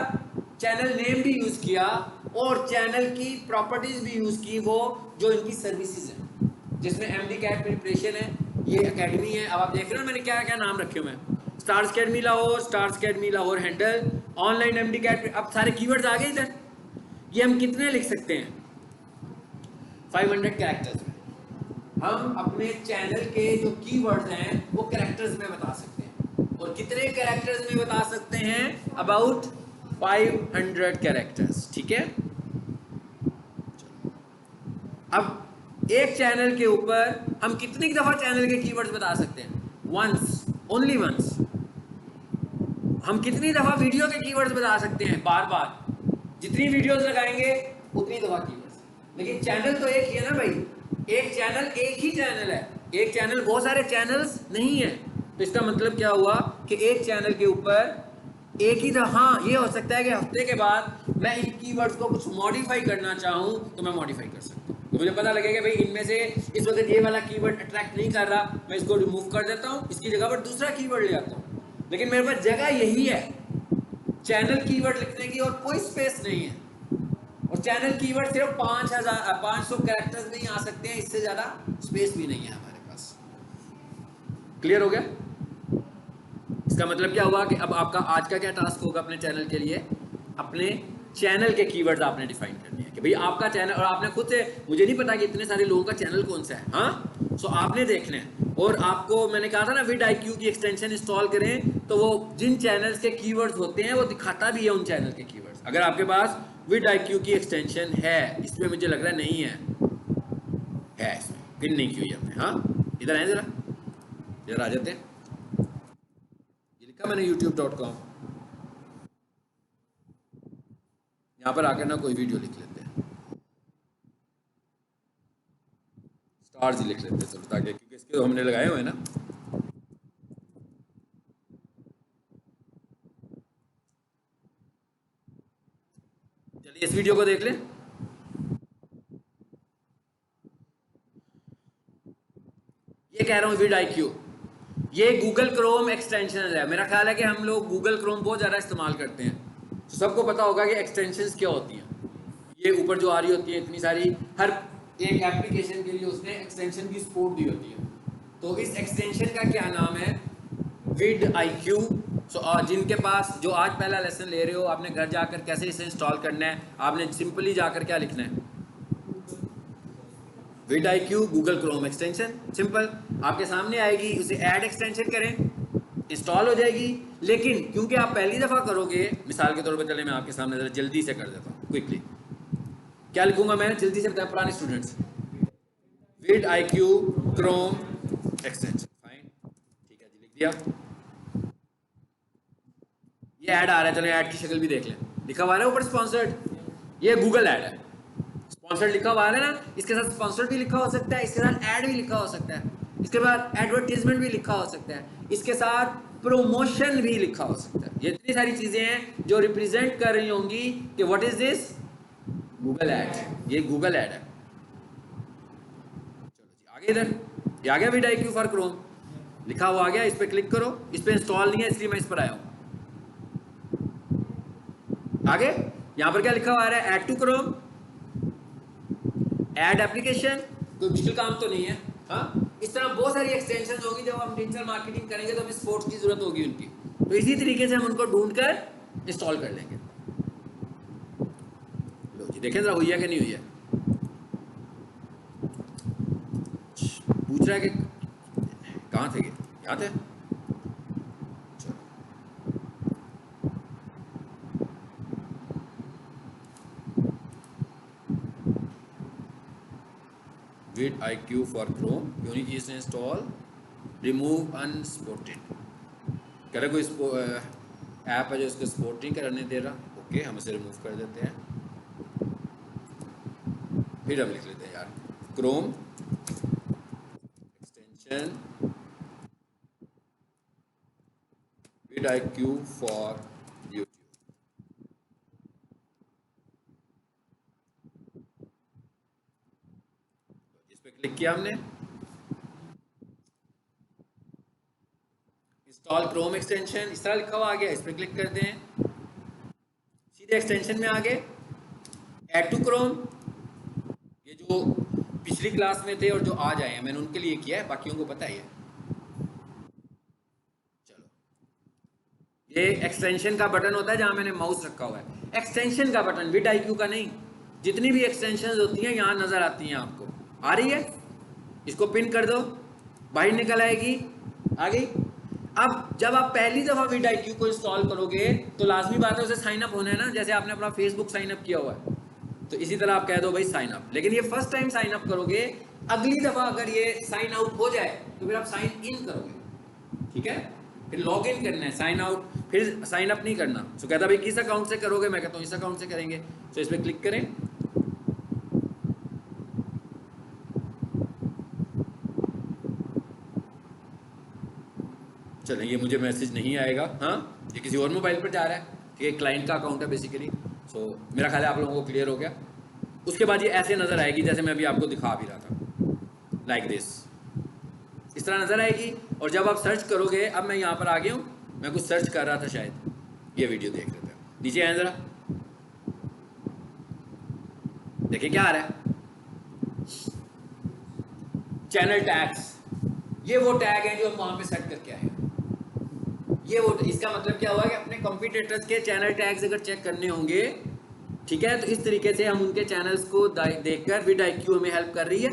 चैनल नेम भी यूज किया, और चैनल की प्रॉपर्टीज भी यूज की, वो जो इनकी सर्विसेज है, जिसमें MD कैट प्रिपरेशन है, ये एकेडमी है। अब आप देख रहे हो मैंने क्या क्या नाम रखे हुए हैं, stars academy Lahore, stars academy Lahore handle, online MD cat. अब सारे कीवर्ड्स आ गए इधर। ये हम कितने लिख सकते हैं, 500 कैरेक्टर्स में हम अपने चैनल के जो कीवर्ड्स हैं वो कैरेक्टर्स में बता सकते हैं। और कितने कैरेक्टर्स में बता सकते हैं, अबाउट 500 कैरेक्टर्स, ठीक है। अब एक चैनल के ऊपर हम कितनी दफा चैनल के कीवर्ड्स बता सकते हैं, वंस, ओनली वंस। हम कितनी दफा वीडियो के कीवर्ड्स बता सकते हैं, बार बार, जितनी वीडियोस लगाएंगे उतनी दफा कीवर्ड्स। लेकिन चैनल तो एक ही है ना भाई, एक चैनल एक ही चैनल है, एक चैनल बहुत सारे चैनल्स नहीं है। तो इसका मतलब क्या हुआ कि एक चैनल के ऊपर एक ही था। हाँ, ये हो सकता है कि हफ्ते के बाद मैं इन कीवर्ड्स को कुछ मॉडिफाई करना चाहूँ तो मैं मॉडिफाई कर सकता हूँ। तो मुझे पता लगेगा भाई इनमें से इस वक्त ये वाला कीवर्ड अट्रैक्ट नहीं कर रहा, मैं इसको रिमूव कर देता हूँ, इसकी जगह पर दूसरा कीवर्ड ले आता हूँ। लेकिन मेरे पास जगह यही है चैनल कीवर्ड लिखने की, और कोई स्पेस नहीं है। और चैनल कीवर्ड सिर्फ 500 कैरेक्टर्स में ही आ सकते हैं, इससे ज्यादा स्पेस भी नहीं है हमारे पास। क्लियर हो गया। इसका मतलब क्या हुआ कि अब आपका आज का क्या टास्क होगा अपने चैनल के लिए, अपने चैनल के कीवर्ड्स आपने डिफाइन करने हैं कि भाई आपका चैनल, और आपने खुद से, मुझे नहीं पता कि इतने सारे लोगों का चैनल कौन सा है, हाँ, सो आपने देखना है। और आपको मैंने कहा था ना vidIQ की एक्सटेंशन इंस्टॉल करें तो वो जिन चैनल्स के कीवर्ड्स होते हैं वो दिखाता भी है उन चैनल के कीवर्ड्स। अगर आपके पास vidIQ की एक्सटेंशन है, इसमें मुझे लग रहा नहीं है इसमें पिन नहीं की हुई हमने। हाँ, इधर आए जरा, इधर आ जाते हैं। लिखा मैंने youtube.com, यहाँ पर आकर ना कोई वीडियो लिख लेते हैं, स्टार्स ही लिख लेते हैं चलो, ताकि क्योंकि इसके तो हमने लगाए हुए हैं ना। चलिए इस वीडियो को देख लें। ये कह रहा हूँ vidIQ, ये गूगल क्रोम एक्सटेंशन है। मेरा ख्याल है कि हम लोग गूगल क्रोम बहुत ज़्यादा इस्तेमाल करते हैं, तो सबको पता होगा कि एक्सटेंशंस क्या होती हैं। ये ऊपर जो आ रही होती है इतनी सारी, हर एक एप्लीकेशन के लिए उसने एक्सटेंशन की सपोर्ट दी होती है। तो इस एक्सटेंशन का क्या नाम है? vidIQ। जिनके पास, जो आज पहला लेसन ले रहे हो, आपने घर जाकर कैसे इसे इंस्टॉल करना है, आपने सिंपली जाकर क्या लिखना है, vidIQ Google Chrome extension, simple आपके सामने आएगी। उसे ऐड एक्सटेंशन करें, इंस्टॉल हो जाएगी। लेकिन क्योंकि आप पहली दफ़ा करोगे, मिसाल के तौर पर चले मैं आपके सामने ज़रा जल्दी से कर देता हूँ क्विकली। क्या लिखूंगा मैं जल्दी से बताया पुराने students? vidIQ Chrome extension, fine, ठीक है जी, लिख दिया। ये ऐड आ रहा है, चलो ऐड की शक्ल भी देख लें। लिखा हुआ है ऊपर स्पॉन्सर्ड, ये गूगल ऐड है, स्पॉन्सर्ड लिखा हुआ है ना। इसके साथ स्पॉन्सर्ड भी लिखा हो सकता है, इसके साथ ऐड भी लिखा हो सकता है, इसके बाद एडवर्टीजमेंट भी लिखा हो सकता है, इसके साथ प्रमोशन भी लिखा हो सकता है। ये इतनी सारी चीजें हैं जो रिप्रेजेंट कर रही होंगी कि what is this, Google add. ये गूगल ऐड है। चलो जी आगे, इधर ये आ गया vidIQ फॉर क्रोम, लिखा हुआ आ गया। इस पर क्लिक करो, इस पर इंस्टॉल नहीं है इसलिए मैं इस पर आया हूं। आगे यहां पर क्या लिखा हुआ है? Add to Chrome, add application, कोई मुश्किल काम तो नहीं है। हाँ, इस तरह बहुत सारी एक्सटेंशन होगी। जब हम डिजिटल मार्केटिंग करेंगे तो हमें स्पोर्ट्स की जरूरत होगी उनकी, तो इसी तरीके से हम उनको ढूंढकर इंस्टॉल कर लेंगे। लो जी देखें जरा हुई है कि नहीं हुई है। पूछ रहा है कि कहाँ थे, यहाँ थे। vidIQ फॉर क्रोम, क्यों नहीं की इसने इंस्टॉल? रिमूव अनसपोर्टेड, कह रहा कोई ऐप है जो इसको सपोर्ट नहीं करने दे रहा। ओके, हम इसे रिमूव कर देते हैं। फिर हम लिख लेते हैं यार Chrome extension vidIQ for YouTube. इस पर क्लिक किया हमने, इंस्टॉल क्रोम एक्सटेंशन इस तरह लिखा हुआ आ गया। इस पर क्लिक करते हैं, सीधे एक्सटेंशन में आ गए। ऐड टू क्रोम, ये जो पिछली क्लास में थे और जो आज आए हैं मैंने उनके लिए किया है, बाकियों को पता ही है। चलो, ये एक्सटेंशन का बटन होता है जहां मैंने माउस रखा हुआ है, एक्सटेंशन का बटन, vidIQ का नहीं। जितनी भी एक्सटेंशन होती हैं यहाँ नजर आती हैं आपको, आ रही है? इसको पिन कर दो, बाहर निकल आएगी, आ गई। अब जब आप पहली दफा vidIQ को इंस्टॉल करोगे तो लाजमी बात है उसे साइन अप होना है ना, जैसे आपने अपना फेसबुक साइन अप किया हुआ है, तो इसी तरह आप कह दो भाई साइन अप। लेकिन ये फर्स्ट टाइम साइन अप करोगे, अगली दफा अगर ये साइन आउट हो जाए तो फिर आप साइन इन करोगे, ठीक है? फिर लॉग इन करना है, साइन आउट, फिर साइन अप नहीं करना। तो कहता भाई किस अकाउंट से करोगे? मैं कहता हूँ इस अकाउंट से करेंगे। तो इस पर क्लिक करें, चलें ये मुझे मैसेज नहीं आएगा। हाँ, ये किसी और मोबाइल पर जा रहा है, ठीक है, क्लाइंट का अकाउंट है बेसिकली। सो मेरा ख्याल है आप लोगों को क्लियर हो गया। उसके बाद ये ऐसे नज़र आएगी जैसे मैं अभी आपको दिखा भी रहा था, लाइक दिस, इस तरह नज़र आएगी। और जब आप सर्च करोगे, अब मैं यहाँ पर आ गया हूँ, मैं कुछ सर्च कर रहा था शायद, ये वीडियो देख लेते हैं। नीचे आए ज़रा, देखिए क्या आ रहा है, चैनल टैग्स। ये वो टैग हैं जो हम वहाँ पे सेट करके आए हैं। ये वो, इसका मतलब क्या हुआ कि अपने कॉम्पिटिटर्स के चैनल टैग्स अगर चेक करने होंगे, ठीक है, तो इस तरीके से हम उनके चैनल्स को देखकर vidIQ हमें हेल्प कर रही है।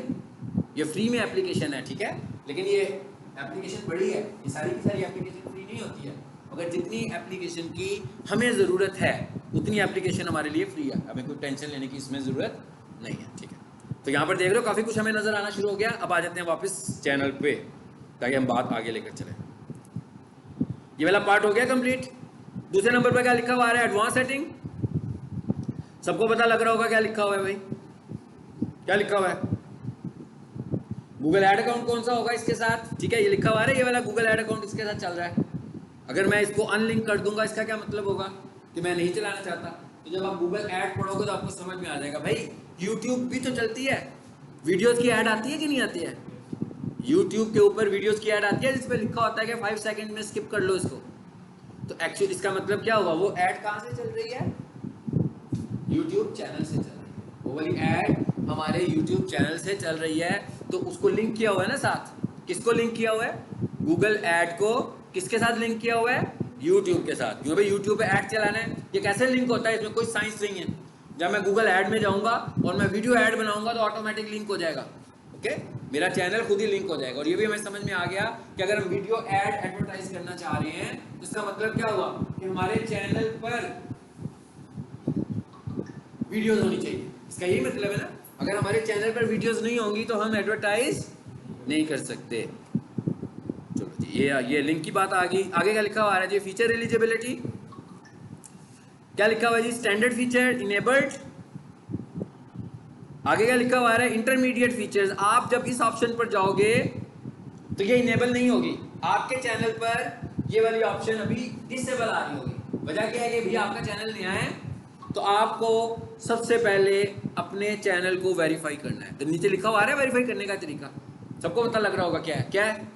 ये फ्री में एप्लीकेशन है, ठीक है, लेकिन ये एप्लीकेशन बड़ी है, ये सारी की सारी एप्लीकेशन फ्री नहीं होती है। मगर जितनी एप्लीकेशन की हमें ज़रूरत है उतनी एप्लीकेशन हमारे लिए फ्री है, हमें कोई टेंशन लेने की इसमें ज़रूरत नहीं है, ठीक है। तो यहाँ पर देख रहे हो काफ़ी कुछ हमें नज़र आना शुरू हो गया। अब आ जाते हैं वापस चैनल पे ताकि हम बात आगे लेकर चलें। ये वाला पार्ट हो गया कंप्लीट। दूसरे नंबर पर क्या लिखा हुआ आ रहा है, एडवांस सेटिंग। सबको पता लग रहा होगा क्या लिखा हुआ है भाई, क्या लिखा हुआ है? गूगल ऐड अकाउंट कौन सा होगा इसके साथ, ठीक है, ये लिखा हुआ है, ये वाला गूगल ऐड अकाउंट इसके साथ चल रहा है। अगर मैं इसको अनलिंक कर दूंगा, इसका क्या मतलब होगा कि मैं नहीं चलाना चाहता। तो जब आप गूगल ऐड पढ़ोगे तो आपको समझ में आ जाएगा भाई यूट्यूब भी तो चलती है, वीडियोस की ऐड आती है कि नहीं आती है? यूट्यूब के ऊपर वीडियोस की ऐड आती है जिसपे लिखा होता है कि 5 सेकंड में स्किप कर लो इसको। तो एक्चुअली इसका मतलब क्या हुआ, वो ऐड कहाँ से चल रही है, यूट्यूब चैनल से चल रही है। वो वाली ऐड हमारे यूट्यूब चैनल से चल रही है, तो उसको लिंक किया हुआ है ना साथ। किसको लिंक किया हुआ है? गूगल ऐड को किसके साथ लिंक किया हुआ है? यूट्यूब के साथ। क्यों भाई यूट्यूब पे ऐड चलाना है, ये कैसे लिंक होता है? इसमें कोई साइंस नहीं है। जब मैं गूगल ऐड में जाऊंगा और मैं वीडियो ऐड बनाऊंगा तो ऑटोमेटिक लिंक हो जाएगा। ओके, मेरा चैनल खुद ही लिंक हो जाएगा। और ये भी हमें समझ में आ गया कि अगर हम वीडियो ऐड एडवर्टाइज करना चाह रहे हैं तो इसका मतलब क्या हुआ कि हमारे चैनल पर वीडियोस होनी चाहिए। इसका यही मतलब है ना, अगर हमारे चैनल पर वीडियोस नहीं होंगी तो हम एडवर्टाइज नहीं कर सकते। चलो जी, ये लिंक की बात आ गई। आगे क्या लिखा हुआ है जी, फीचर एलिजिबिलिटी क्या लिखा हुआ है जी, स्टैंडर्ड फीचर इनेबल्ड। आगे क्या लिखा हुआ है, इंटरमीडिएट फीचर्स। आप जब इस ऑप्शन पर जाओगे तो ये इनेबल नहीं होगी, आपके चैनल पर ये वाली ऑप्शन अभी डिसेबल आ रही होगी। वजह क्या है कि भैया आपका चैनल नया है तो आपको सबसे पहले अपने चैनल को वेरीफाई करना है। तो नीचे लिखा हुआ है वेरीफाई करने का तरीका, सबको पता लग रहा होगा क्या है, क्या है?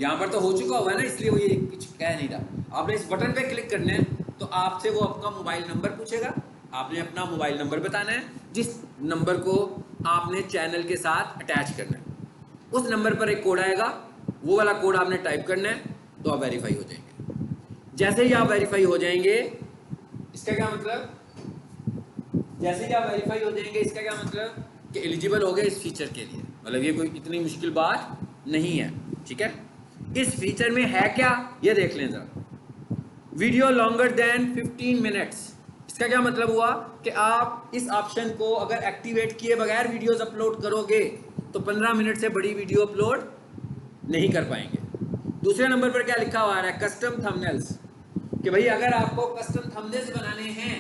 यहां पर तो हो चुका हुआ है ना, इसलिए वो ये कुछ कह नहीं रहा। आपने इस बटन पे क्लिक करना है तो आपसे वो आपका मोबाइल नंबर पूछेगा, आपने अपना मोबाइल नंबर बताना है, जिस नंबर को आपने चैनल के साथ अटैच करना है। उस नंबर पर एक कोड आएगा, वो वाला कोड आपने टाइप करना है तो आप वेरीफाई हो जाएंगे। जैसे ही आप वेरीफाई हो जाएंगे, इसका क्या मतलब, जैसे ही आप वेरीफाई हो जाएंगे इसका क्या मतलब कि एलिजिबल हो गए इस फीचर के लिए। मतलब ये कोई इतनी मुश्किल बात नहीं है, ठीक है। इस फीचर में है क्या ये देख लें जरा, वीडियो लॉन्गर देन 15 मिनट्स। इसका क्या मतलब हुआ कि आप इस ऑप्शन को अगर एक्टिवेट किए बगैर वीडियोस अपलोड करोगे तो 15 मिनट से बड़ी वीडियो अपलोड नहीं कर पाएंगे। दूसरे नंबर पर क्या लिखा हुआ है, कस्टम थंबनेल्स, कि भाई अगर आपको कस्टम थंबनेल्स बनाने हैं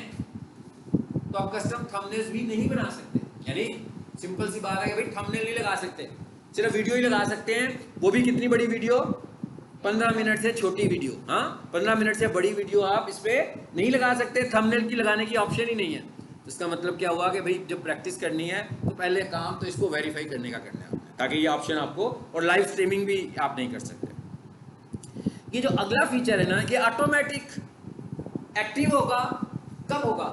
तो आप कस्टम थंबनेल्स भी नहीं बना सकते। यानी सिंपल सी बात है कि भाई थंबनेल नहीं लगा सकते, सिर्फ वीडियो ही लगा सकते हैं। वो भी कितनी बड़ी वीडियो, 15 मिनट से छोटी वीडियो। हाँ, 15 मिनट से बड़ी वीडियो आप इस पे नहीं लगा सकते, थंबनेल की लगाने की ऑप्शन ही नहीं है। तो इसका मतलब क्या हुआ कि भाई जब प्रैक्टिस करनी है तो पहले काम तो इसको वेरीफाई करने का करना है, ताकि ये ऑप्शन आपको, और लाइव स्ट्रीमिंग भी आप नहीं कर सकते। ये जो अगला फीचर है ना, ये ऑटोमेटिक एक्टिव होगा। कब होगा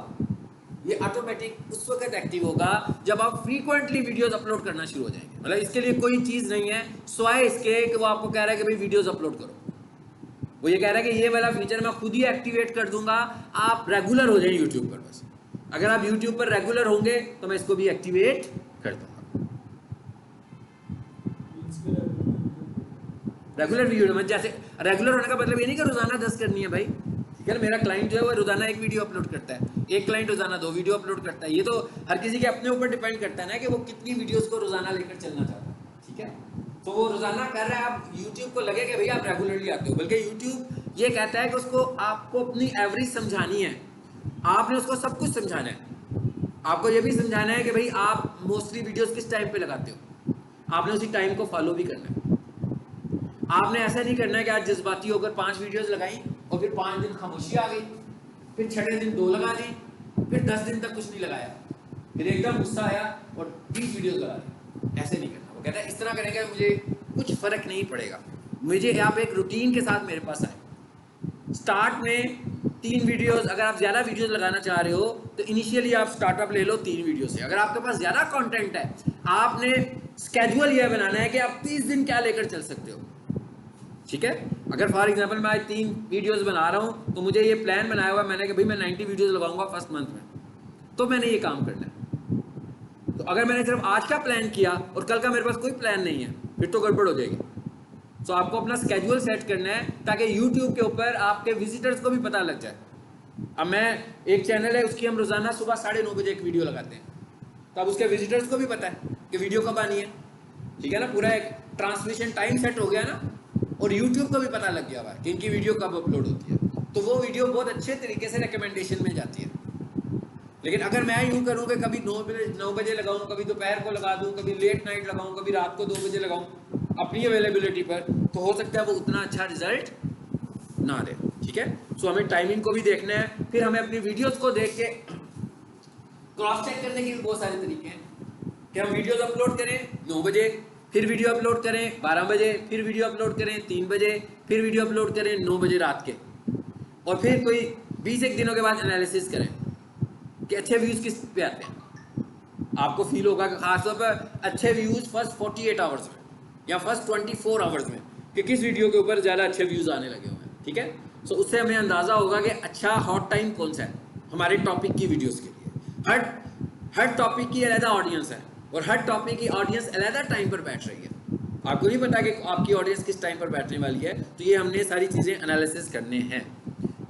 ये ऑटोमेटिक? उस वक्त एक्टिव होगा जब आप फ्रीक्वेंटली वीडियोस अपलोड करना शुरू हो जाएंगे। मतलब इसके लिए कोई चीज नहीं है स्वाय इसके कि वो आपको कह रहा है कि भाई वीडियोस अपलोड करो। वो ये कह रहा है कि ये वाला फीचर मैं खुद ही एक्टिवेट कर दूंगा, आप रेगुलर हो जाए यूट्यूब पर। बस अगर आप यूट्यूब पर रेगुलर होंगे तो मैं इसको भी एक्टिवेट कर दूंगा। रेगुलर वीडियो में, जैसे रेगुलर होने का मतलब ये नहीं कि रोजाना 10 करनी है भाई, ठीक है ना। मेरा क्लाइंट जो है वो रोजाना एक वीडियो अपलोड करता है, एक क्लाइंट रोजाना 2 वीडियो अपलोड करता है। ये तो हर किसी के अपने ऊपर डिपेंड करता है ना कि वो कितनी वीडियोस को रोजाना लेकर चलना चाहता है, ठीक है। तो वो रोजाना कर रहा है, आप यूट्यूब को लगे कि भैया आप रेगुलरली आते हो, बल्कि यूट्यूब ये कहता है कि उसको आपको अपनी एवरेज समझानी है, आपने उसको सब कुछ समझाना है। आपको ये भी समझाना है कि भाई आप मोस्टली वीडियोस किस टाइम पे लगाते हो, आपने उसी टाइम को फॉलो भी करना है। आपने ऐसा नहीं करना है कि आज जज्बाती होकर 5 वीडियोस लगाई और फिर 5 दिन खामोशी आ गई, फिर 6वें दिन 2 लगा दी, फिर 10 दिन तक कुछ नहीं लगाया, फिर एकदम गुस्सा आया और 20 वीडियोस लगा दी। ऐसे नहीं करना। वो कहता है इस तरह करेंगे मुझे कुछ फर्क नहीं पड़ेगा, मुझे आप एक रूटीन के साथ मेरे पास आए। स्टार्ट में 3 वीडियोस, अगर आप ज़्यादा वीडियोस लगाना चाह रहे हो तो इनिशियली आप स्टार्टअप ले लो 3 वीडियो से। अगर आपके पास ज़्यादा कंटेंट है, आपने स्केड्यूल यह बनाना है कि आप 30 दिन क्या लेकर चल सकते हो, ठीक है। अगर फॉर एग्जांपल मैं आज 3 वीडियोस बना रहा हूं तो मुझे ये प्लान बनाया हुआ है मैंने कि भाई मैं 90 वीडियोस लगाऊंगा फर्स्ट मंथ में, तो मैंने ये काम करना है। तो अगर मैंने सिर्फ आज का प्लान किया और कल का मेरे पास कोई प्लान नहीं है, फिर तो गड़बड़ हो जाएगी। तो आपको अपना स्केड्यूल सेट करना है ताकि यूट्यूब के ऊपर आपके विजिटर्स को भी पता लग जाए। अब मैं, एक चैनल है उसकी हम रोजाना सुबह 9:30 बजे एक वीडियो लगाते हैं, तो अब उसके विजिटर्स को भी पता है कि वीडियो कब आनी है, ठीक है ना। पूरा एक ट्रांसमिशन टाइम सेट हो गया ना, और यूट्यूब को भी पता लग गया हुआ है कि इनकी वीडियो कब अपलोड होती है, तो वो वीडियो बहुत अच्छे तरीके से रिकमेंडेशन में जाती है। लेकिन अगर मैं यूँ करूँ कि कभी 9 बजे लगाऊँ, कभी दोपहर को लगा दूँ, कभी लेट नाइट लगाऊँ, कभी रात को 2 बजे लगाऊँ अपनी अवेलेबिलिटी पर, तो हो सकता है वो उतना अच्छा रिजल्ट ना दे। ठीक है, सो हमें टाइमिंग को भी देखना है, फिर हमें अपनी वीडियोस को देख के क्रॉस चेक करने के भी बहुत सारे तरीके हैं कि हम वीडियोस अपलोड करें 9 बजे, फिर वीडियो अपलोड करें 12 बजे, फिर वीडियो अपलोड करें 3 बजे, फिर वीडियो अपलोड करें 9 बजे रात के, और फिर कोई 20 दिनों के बाद एनालिसिस करें कि अच्छे व्यूज़ किस पे आते हैं। आपको फील होगा कि खासतौर पर अच्छे व्यूज़ फर्स्ट 48 आवर्स में या फर्स्ट 24 आवर्स में कि किस वीडियो के ऊपर ज़्यादा अच्छे व्यूज़ आने लगे हुए हैं। ठीक है, सो उससे हमें अंदाज़ा होगा कि अच्छा हॉट टाइम कौन सा है हमारे टॉपिक की वीडियोज़ के लिए। हर टॉपिक की अलग ऑडियंस है और हर टॉपिक की ऑडियंस अलग टाइम पर बैठ रही है। आपको नहीं पता कि आपकी ऑडियंस किस टाइम पर बैठने वाली है, तो ये हमने सारी चीज़ें एनालिसिस करने हैं।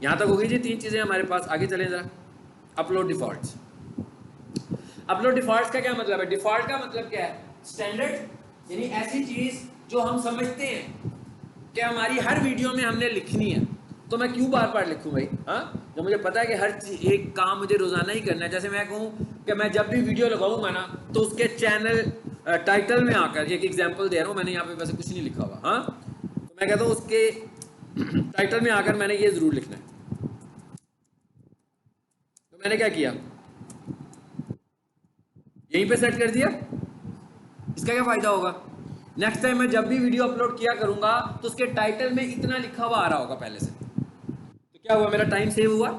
यहाँ तक होगी जी 3 चीज़ें हमारे पास। आगे चलें ज़रा। Upload defaults. अपलोड डिफ़ॉल्ट्स का क्या मतलब है? डिफ़ॉल्ट का मतलब क्या है? स्टैंडर्ड, यानी ऐसी चीज़ जो हम समझते हैं कि हमारी हर वीडियो में हमने लिखनी है, तो मैं क्यों बार बार लिखूं भाई? हाँ, जब मुझे पता है कि हर एक काम मुझे रोज़ाना ही करना है। जैसे मैं कहूँ कि मैं जब भी वीडियो लगाऊंगा ना, तो उसके चैनल टाइटल में आकर, एक एग्जांपल दे रहा हूँ, मैंने यहाँ पे वैसे कुछ नहीं लिखा हुआ, हाँ, तो मैं कहता हूँ उसके टाइटल में आकर मैंने ये ज़रूर लिखना है। तो मैंने क्या किया, यहीं पे सेट कर दिया। इसका क्या फ़ायदा होगा? नेक्स्ट टाइम मैं जब भी वीडियो अपलोड किया करूँगा तो उसके टाइटल में इतना लिखा हुआ आ रहा होगा पहले से। तो क्या हुआ, मेरा टाइम सेव हुआ।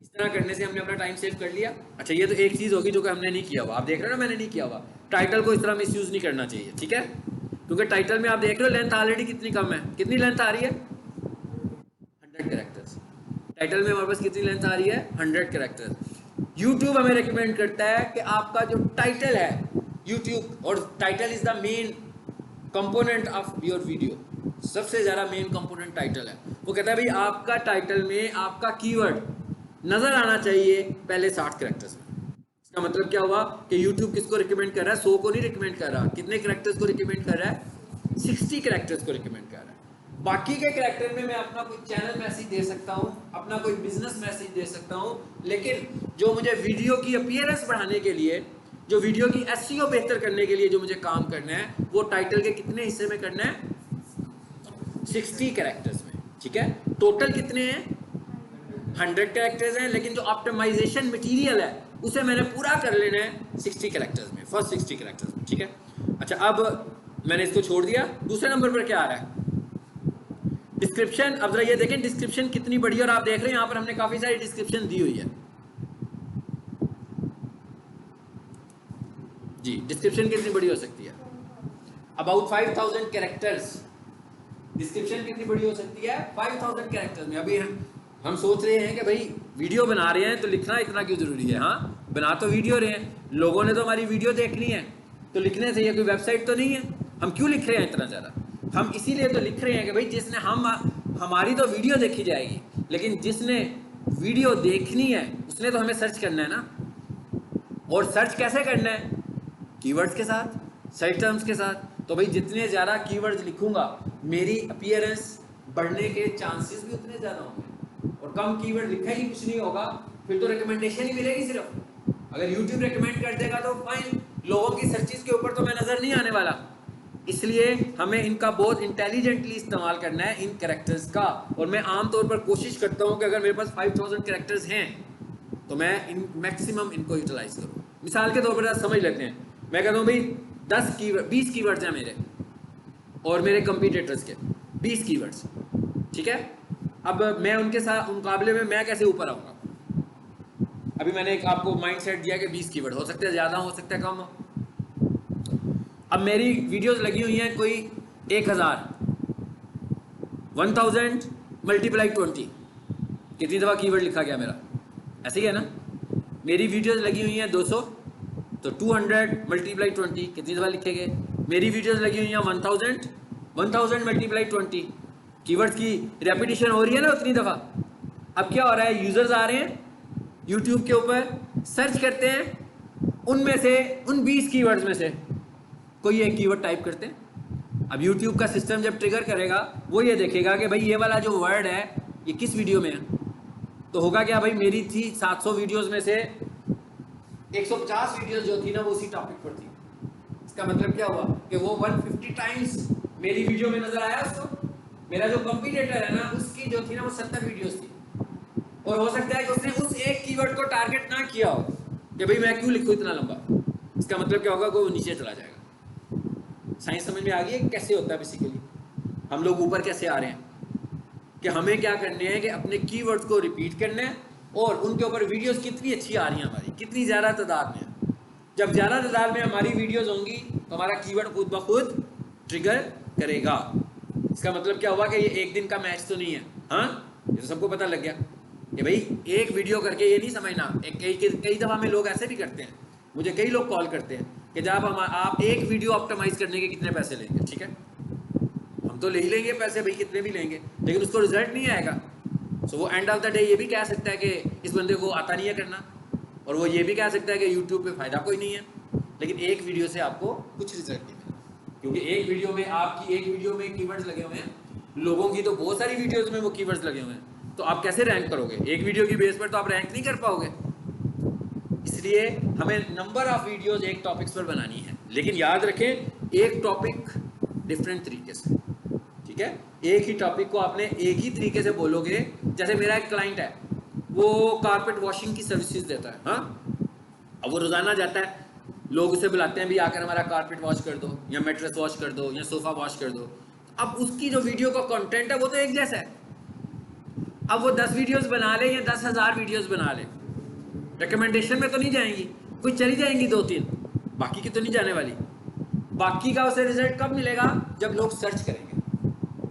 इस तरह करने से हमने अपना टाइम सेव कर लिया। अच्छा, ये तो एक चीज़ होगी जो कि हमने नहीं किया हुआ। आप देख रहे हो ना, मैंने नहीं किया हुआ। टाइटल को इस तरह मिसयूज़ नहीं करना चाहिए, ठीक है, क्योंकि टाइटल में आप देख रहे हो लेंथ ऑलरेडी कितनी कम है। कितनी लेंथ आ रही है? 100 कैरेक्टर्स। टाइटल में हमारे पास कितनी लेंथ आ रही है? 100 कैरेक्टर्स। यूट्यूब हमें रिकमेंड करता है कि आपका जो टाइटल है, यूट्यूब, और title is the main component of your video, सबसे ज़्यादा मेन कंपोनेंट टाइटल है। वो कहता है भाई आपका टाइटल में आपका कीवर्ड नज़र आना चाहिए पहले 60 कैरेक्टर्स में। इसका मतलब क्या हुआ कि यूट्यूब किसको रिकमेंड कर रहा है? 100 को नहीं रिकमेंड कर रहा। कितने कैरेक्टर्स को रिकमेंड कर रहा है? 60 कैरेक्टर्स को रिकमेंड कर रहा है। बाकी के कैरेक्टर में मैं अपना कोई चैनल मैसेज दे सकता हूँ, अपना कोई बिजनेस मैसेज दे सकता हूँ, लेकिन जो मुझे वीडियो की अपीयरेंस बढ़ाने के लिए, जो वीडियो की एसईओ बेहतर करने के लिए जो मुझे काम करना है, वो टाइटल के कितने हिस्से में करना है? 60 कैरेक्टर्स में। ठीक है, टोटल कितने हैं? 100 कैरेक्टर्स हैं, लेकिन जो ऑप्टिमाइजेशन मटेरियल है उसे मैंने पूरा कर लेना है 60 कैरेक्टर्स में, फर्स्ट 60 कैरेक्टर्स में। ठीक है, अच्छा, अब मैंने इसको छोड़ दिया। दूसरे नंबर पर क्या आ रहा है? डिस्क्रिप्शन। अब जरा ये देखें डिस्क्रिप्शन कितनी बड़ी है, और आप देख रहे हैं यहाँ पर हमने काफी सारी डिस्क्रिप्शन दी हुई है जी। डिस्क्रिप्शन कितनी बड़ी हो सकती है? About 5000 characters. डिस्क्रिप्शन कितनी बड़ी हो सकती है? 5000 कैरेक्टर्स में। अभी हम सोच रहे हैं कि भाई वीडियो बना रहे हैं तो लिखना इतना क्यों जरूरी है? हाँ, बना तो वीडियो रहे हैं, लोगों ने तो हमारी वीडियो देखनी है, तो लिखने से ये कोई वेबसाइट तो नहीं है। हम क्यों लिख रहे हैं इतना ज़्यादा? हम इसीलिए तो लिख रहे हैं कि भाई जिसने हमारी तो वीडियो देखी जाएगी, लेकिन जिसने वीडियो देखनी है उसने तो हमें सर्च करना है ना। और सर्च कैसे करना है? कीवर्ड्स के साथ, सर्च टर्म्स के साथ। तो भाई जितने ज़्यादा कीवर्ड्स लिखूंगा मेरी अपीयरेंस बढ़ने के चांसेस भी उतने ज़्यादा होंगे। और कम कीवर्ड लिखा ही कुछ नहीं होगा, फिर तो रिकमेंडेशन ही मिलेगी सिर्फ। अगर यूट्यूब रिकमेंड कर देगा तो फाइन, लोगों की सर्चेस के ऊपर तो मैं नज़र नहीं आने वाला। इसलिए हमें इनका बहुत इंटेलिजेंटली इस्तेमाल करना है, इन कैरेक्टर्स का। और मैं आमतौर पर कोशिश करता हूँ कि अगर मेरे पास 5000 कैरेक्टर्स हैं तो मैं इन मैक्सिमम इनको यूटिलाइज करूँ। मिसाल के तौर पर समझ लेते हैं, मैं कहता हूँ भाई 20 कीवर्ड्स हैं मेरे और मेरे कंपीटिटर्स के 20 कीवर्ड्स। ठीक है, अब मैं उनके साथ मुकाबले में मैं कैसे ऊपर आऊँगा? अभी मैंने एक आपको माइंड सेट दिया कि 20 कीवर्ड, हो सकते हैं ज़्यादा, हो सकता है कम हो। अब मेरी वीडियोस लगी हुई हैं कोई 1000 मल्टीप्लाई 20, कितनी दफ़ा कीवर्ड लिखा गया मेरा? ऐसे ही है ना। मेरी वीडियोस लगी हुई हैं 200, तो 200 मल्टीप्लाई 20 कितनी दफ़ा लिखे गए? मेरी वीडियोस लगी हुई हैं 1000 मल्टीप्लाई 20, कीवर्ड्स की रेपिटेशन हो रही है ना उतनी दफ़ा। अब क्या हो रहा है? यूज़र्स आ रहे हैं यूट्यूब के ऊपर, सर्च करते हैं, उनमें से उन 20 कीवर्ड्स में से कोई एक कीवर्ड टाइप करते हैं, अब YouTube का सिस्टम जब ट्रिगर करेगा वो ये देखेगा कि भाई ये वाला जो वर्ड है ये किस वीडियो में है, तो होगा क्या भाई, मेरी थी 700 वीडियोस में से 150 वीडियोस जो थी ना वो उसी टॉपिक पर थी। इसका मतलब क्या हुआ कि वो 150 टाइम्स मेरी वीडियो में नजर आया उसको। मेरा जो कॉम्पिटिटर है ना उसकी जो थी ना वो 70 वीडियोस थी, और हो सकता है कि उसने उस एक कीवर्ड को टारगेट ना किया हो कि भाई मैं क्यों लिखूं इतना लंबा। इसका मतलब क्या होगा कि वो नीचे चला जाएगा। साइंस समझ में आ गई है कैसे होता है बेसिकली, हम लोग ऊपर कैसे आ रहे हैं, कि हमें क्या करने हैं कि अपने कीवर्ड्स को रिपीट करना है और उनके ऊपर वीडियोस कितनी अच्छी आ रही हैं हमारी, कितनी ज़्यादा तादाद में है। जब ज़्यादा तादाद में हमारी वीडियोस होंगी तो हमारा कीवर्ड खुद ब खुद ट्रिगर करेगा। इसका मतलब क्या हुआ कि ये एक दिन का मैच तो नहीं है। हाँ, ये तो सबको पता लग गया कि भाई एक वीडियो करके ये नहीं समझना। कई दफ़ा में लोग ऐसे भी करते हैं, मुझे कई लोग कॉल करते हैं कि जब आप एक वीडियो ऑप्टिमाइज करने के कितने पैसे लेंगे। ठीक है, हम तो ले ही लेंगे पैसे भाई, कितने भी लेंगे, लेकिन उसको रिजल्ट नहीं आएगा। सो वो एंड ऑफ द डे ये भी कह सकता है कि इस बंदे को आता नहीं है करना, और वो ये भी कह सकता है कि यूट्यूब पे फ़ायदा कोई नहीं है। लेकिन एक वीडियो से आपको कुछ रिजल्ट नहीं मिला, क्योंकि एक वीडियो में आपकी एक वीडियो में कीवर्ड्स लगे हुए हैं, लोगों की तो बहुत सारी वीडियोज़ में वो कीवर्ड्स लगे हुए हैं। तो आप कैसे रैंक करोगे? एक वीडियो की बेस पर तो आप रैंक नहीं कर पाओगे। इसलिए हमें नंबर ऑफ वीडियोज़ एक टॉपिक्स पर बनानी है, लेकिन याद रखें एक टॉपिक डिफरेंट तरीके से। ठीक है, एक ही टॉपिक को आपने एक ही तरीके से बोलोगे। जैसे मेरा एक क्लाइंट है, वो कारपेट वॉशिंग की सर्विसेज देता है। हाँ, अब वो रोजाना जाता है, लोग उसे बुलाते हैं भी आकर हमारा कारपेट वॉश कर दो, या मैट्रेस वॉश कर दो, या सोफा वॉश कर दो। अब उसकी जो वीडियो का कंटेंट है वो तो एक जैसा है। अब वो 10 वीडियोस बना ले या 10,000 वीडियोस बना ले, रिकमेंडेशन में तो नहीं जाएंगी, कुछ चली जाएंगी 2-3, बाकी की तो नहीं जाने वाली। बाकी का उसे रिजल्ट कब मिलेगा? जब लोग सर्च करेंगे।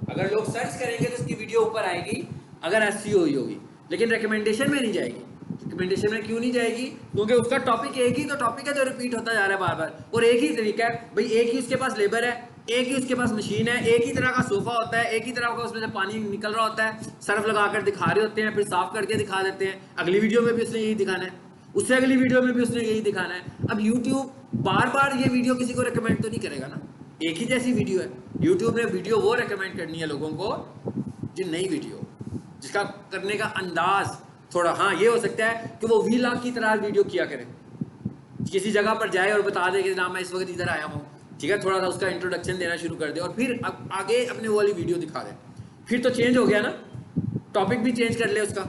अगर लोग सर्च करेंगे तो उसकी वीडियो ऊपर आएगी, अगर एसईओ हुई होगी, लेकिन रिकमेंडेशन में नहीं जाएगी। रिकमेंडेशन में क्यों नहीं जाएगी? क्योंकि उसका टॉपिक एक ही तो टॉपिक है जो रिपीट होता जा रहा है बार बार, और एक ही तरीका है भाई। एक ही उसके पास लेबर है, एक ही उसके पास मशीन है, एक ही तरह का सोफा होता है, एक ही तरह का उसमें से पानी निकल रहा होता है, सर्फ लगाकर दिखा रहे होते हैं, फिर साफ करके दिखा देते हैं। अगली वीडियो में भी उसने यही दिखाना है, उससे अगली वीडियो में भी उसने यही दिखाना है। अब यूट्यूब बार बार ये वीडियो किसी को रिकमेंड तो नहीं करेगा ना, एक ही जैसी वीडियो है। यूट्यूब ने वीडियो वो रिकमेंड करनी है लोगों को जो नई वीडियो, जिसका करने का अंदाज थोड़ा, हाँ ये हो सकता है कि वो वीलॉग की तरह वीडियो किया करे, किसी जगह पर जाए और बता दे कि ना मैं इस वक्त इधर आया हूँ। ठीक है, थोड़ा सा उसका इंट्रोडक्शन देना शुरू कर दे और फिर आगे अपने वो वाली वीडियो दिखा दे। फिर तो चेंज हो गया ना, टॉपिक भी चेंज कर ले उसका,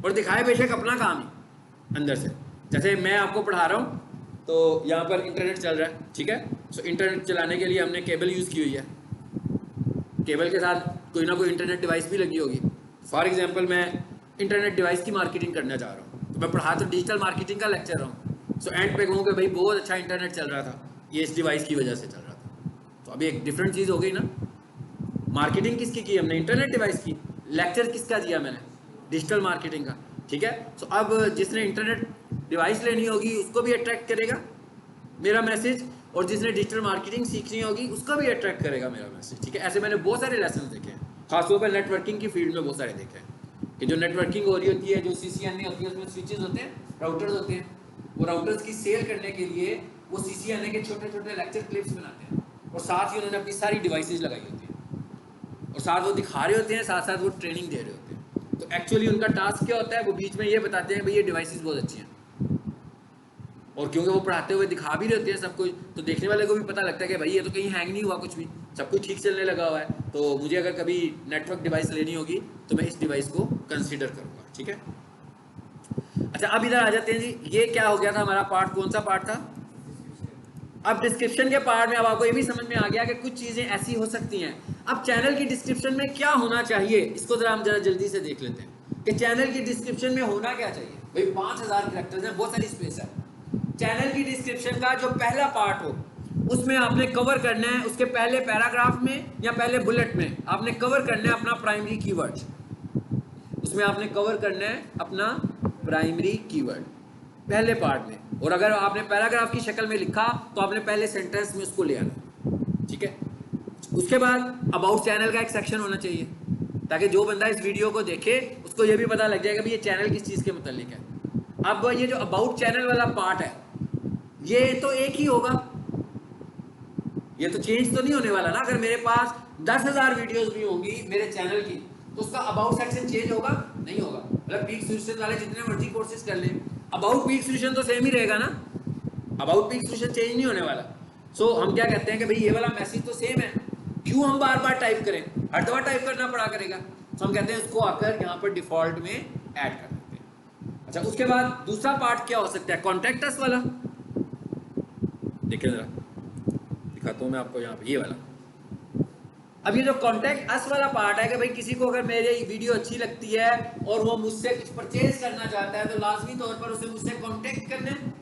और दिखाए बेशक अपना काम ही अंदर से। जैसे मैं आपको पढ़ा रहा हूँ तो यहाँ पर इंटरनेट चल रहा है। ठीक है, सो इंटरनेट चलाने के लिए हमने केबल यूज़ की हुई है, केबल के साथ कोई ना कोई इंटरनेट डिवाइस भी लगी होगी। फॉर एग्जांपल मैं इंटरनेट डिवाइस की मार्केटिंग करने जा रहा हूँ, तो मैं पढ़ा तो डिजिटल मार्केटिंग का लेक्चर रहा हूँ। सो एंड पे कहूँ कि भाई बहुत अच्छा इंटरनेट चल रहा था, ये इस डिवाइस की वजह से चल रहा था। तो अभी एक डिफरेंट चीज़ हो गई ना, मार्केटिंग किसकी की हमने? इंटरनेट डिवाइस की। लेक्चर किसका दिया मैंने? डिजिटल मार्केटिंग का। ठीक है, सो अब जिसने इंटरनेट डिवाइस लेनी होगी उसको भी अट्रैक्ट करेगा मेरा मैसेज, और जिसने डिजिटल मार्केटिंग सीखनी होगी उसको भी अट्रैक्ट करेगा मेरा मैसेज। ठीक है, ऐसे मैंने बहुत सारे लेसन देखे हैं, खासतौर पर नेटवर्किंग की फील्ड में बहुत सारे देखे हैं कि जो नेटवर्किंग हो रही होती है, जो CCNA होती है, उसमें स्विचेस होते हैं, राउटर्स होते हैं। वो राउटर्स की सेल करने के लिए वो CCNA के छोटे छोटे लेक्चर क्लिप्स बनाते हैं, और साथ ही उन्होंने अपनी सारी डिवाइसेज लगाई होती हैं, और साथ वो दिखा रहे होते हैं, साथ साथ वो ट्रेनिंग दे रहे होते हैं। तो एक्चुअली उनका टास्क क्या होता है? वो बीच में ये बताते हैं भाई ये डिवाइसेज बहुत अच्छी हैं, और क्योंकि वो पढ़ाते हुए दिखा भी रहते हैं सब कुछ, तो देखने वाले को भी पता लगता है कि भाई ये तो कहीं हैंग नहीं हुआ, कुछ भी सब कुछ ठीक चलने लगा हुआ है। तो मुझे अगर कभी नेटवर्क डिवाइस लेनी होगी तो मैं इस डिवाइस को कंसीडर करूँगा। ठीक है, अच्छा अब इधर आ जाते हैं जी। ये क्या हो गया था हमारा पार्ट? कौन सा पार्ट था? अब डिस्क्रिप्शन के पार्ट में अब आपको ये भी समझ में आ गया कि कुछ चीज़ें ऐसी हो सकती हैं। अब चैनल की डिस्क्रिप्शन में क्या होना चाहिए, इसको जरा हम जरा जल्दी से देख लेते हैं कि चैनल की डिस्क्रिप्शन में होना क्या चाहिए। भाई 5000 कैरेक्टर्स हैं, बहुत सारी स्पेस है। चैनल की डिस्क्रिप्शन का जो पहला पार्ट हो उसमें आपने कवर करना है, उसके पहले पैराग्राफ में या पहले बुलेट में आपने कवर करना है अपना प्राइमरी कीवर्ड। उसमें आपने कवर करना है अपना प्राइमरी कीवर्ड पहले पार्ट में, और अगर आपने पैराग्राफ की शक्ल में लिखा तो आपने पहले सेंटेंस में उसको ले आना। ठीक है, उसके बाद अबाउट चैनल का एक सेक्शन होना चाहिए, ताकि जो बंदा इस वीडियो को देखे उसको ये भी पता लग जाएगा कि ये चैनल किस चीज़ के मुतालिक है। अब ये जो अबाउट चैनल वाला पार्ट है ये तो एक ही होगा, ये तो चेंज तो नहीं होने वाला ना। अगर मेरे पास 10,000 वीडियोस भी होंगी मेरे चैनल की, तो उसका अबाउट सेक्शन चेंज होगा? नहीं होगा। मतलब पीक सॉल्यूशन वाले जितने मर्जी कोर्सेज कर लें, अबाउट पीक सॉल्यूशन तो सेम ही रहेगा ना, अबाउट पीक सॉल्यूशन चेंज नहीं होने वाला। सो हम क्या कहते हैं कि भाई ये वाला मैसेज तो सेम है, क्यों हम बार बार टाइप करें, हर दफा टाइप करना पड़ा करेगा। तो हम कहते हैं इसको आकर यहाँ पर डिफॉल्ट में ऐड कर देते हैं। अच्छा, उसके बाद दूसरा पार्ट क्या हो सकता है, कॉन्टेक्ट अस वाला। देखिए जरा, दिखाता हूँ मैं आपको यहाँ पे ये वाला। अब ये जो कॉन्टेक्ट अस वाला पार्ट है कि भाई किसी को अगर मेरी वीडियो अच्छी लगती है और वो मुझसे कुछ परचेज करना चाहता है, तो लाजमी तौर पर उसे मुझसे कॉन्टेक्ट करना है,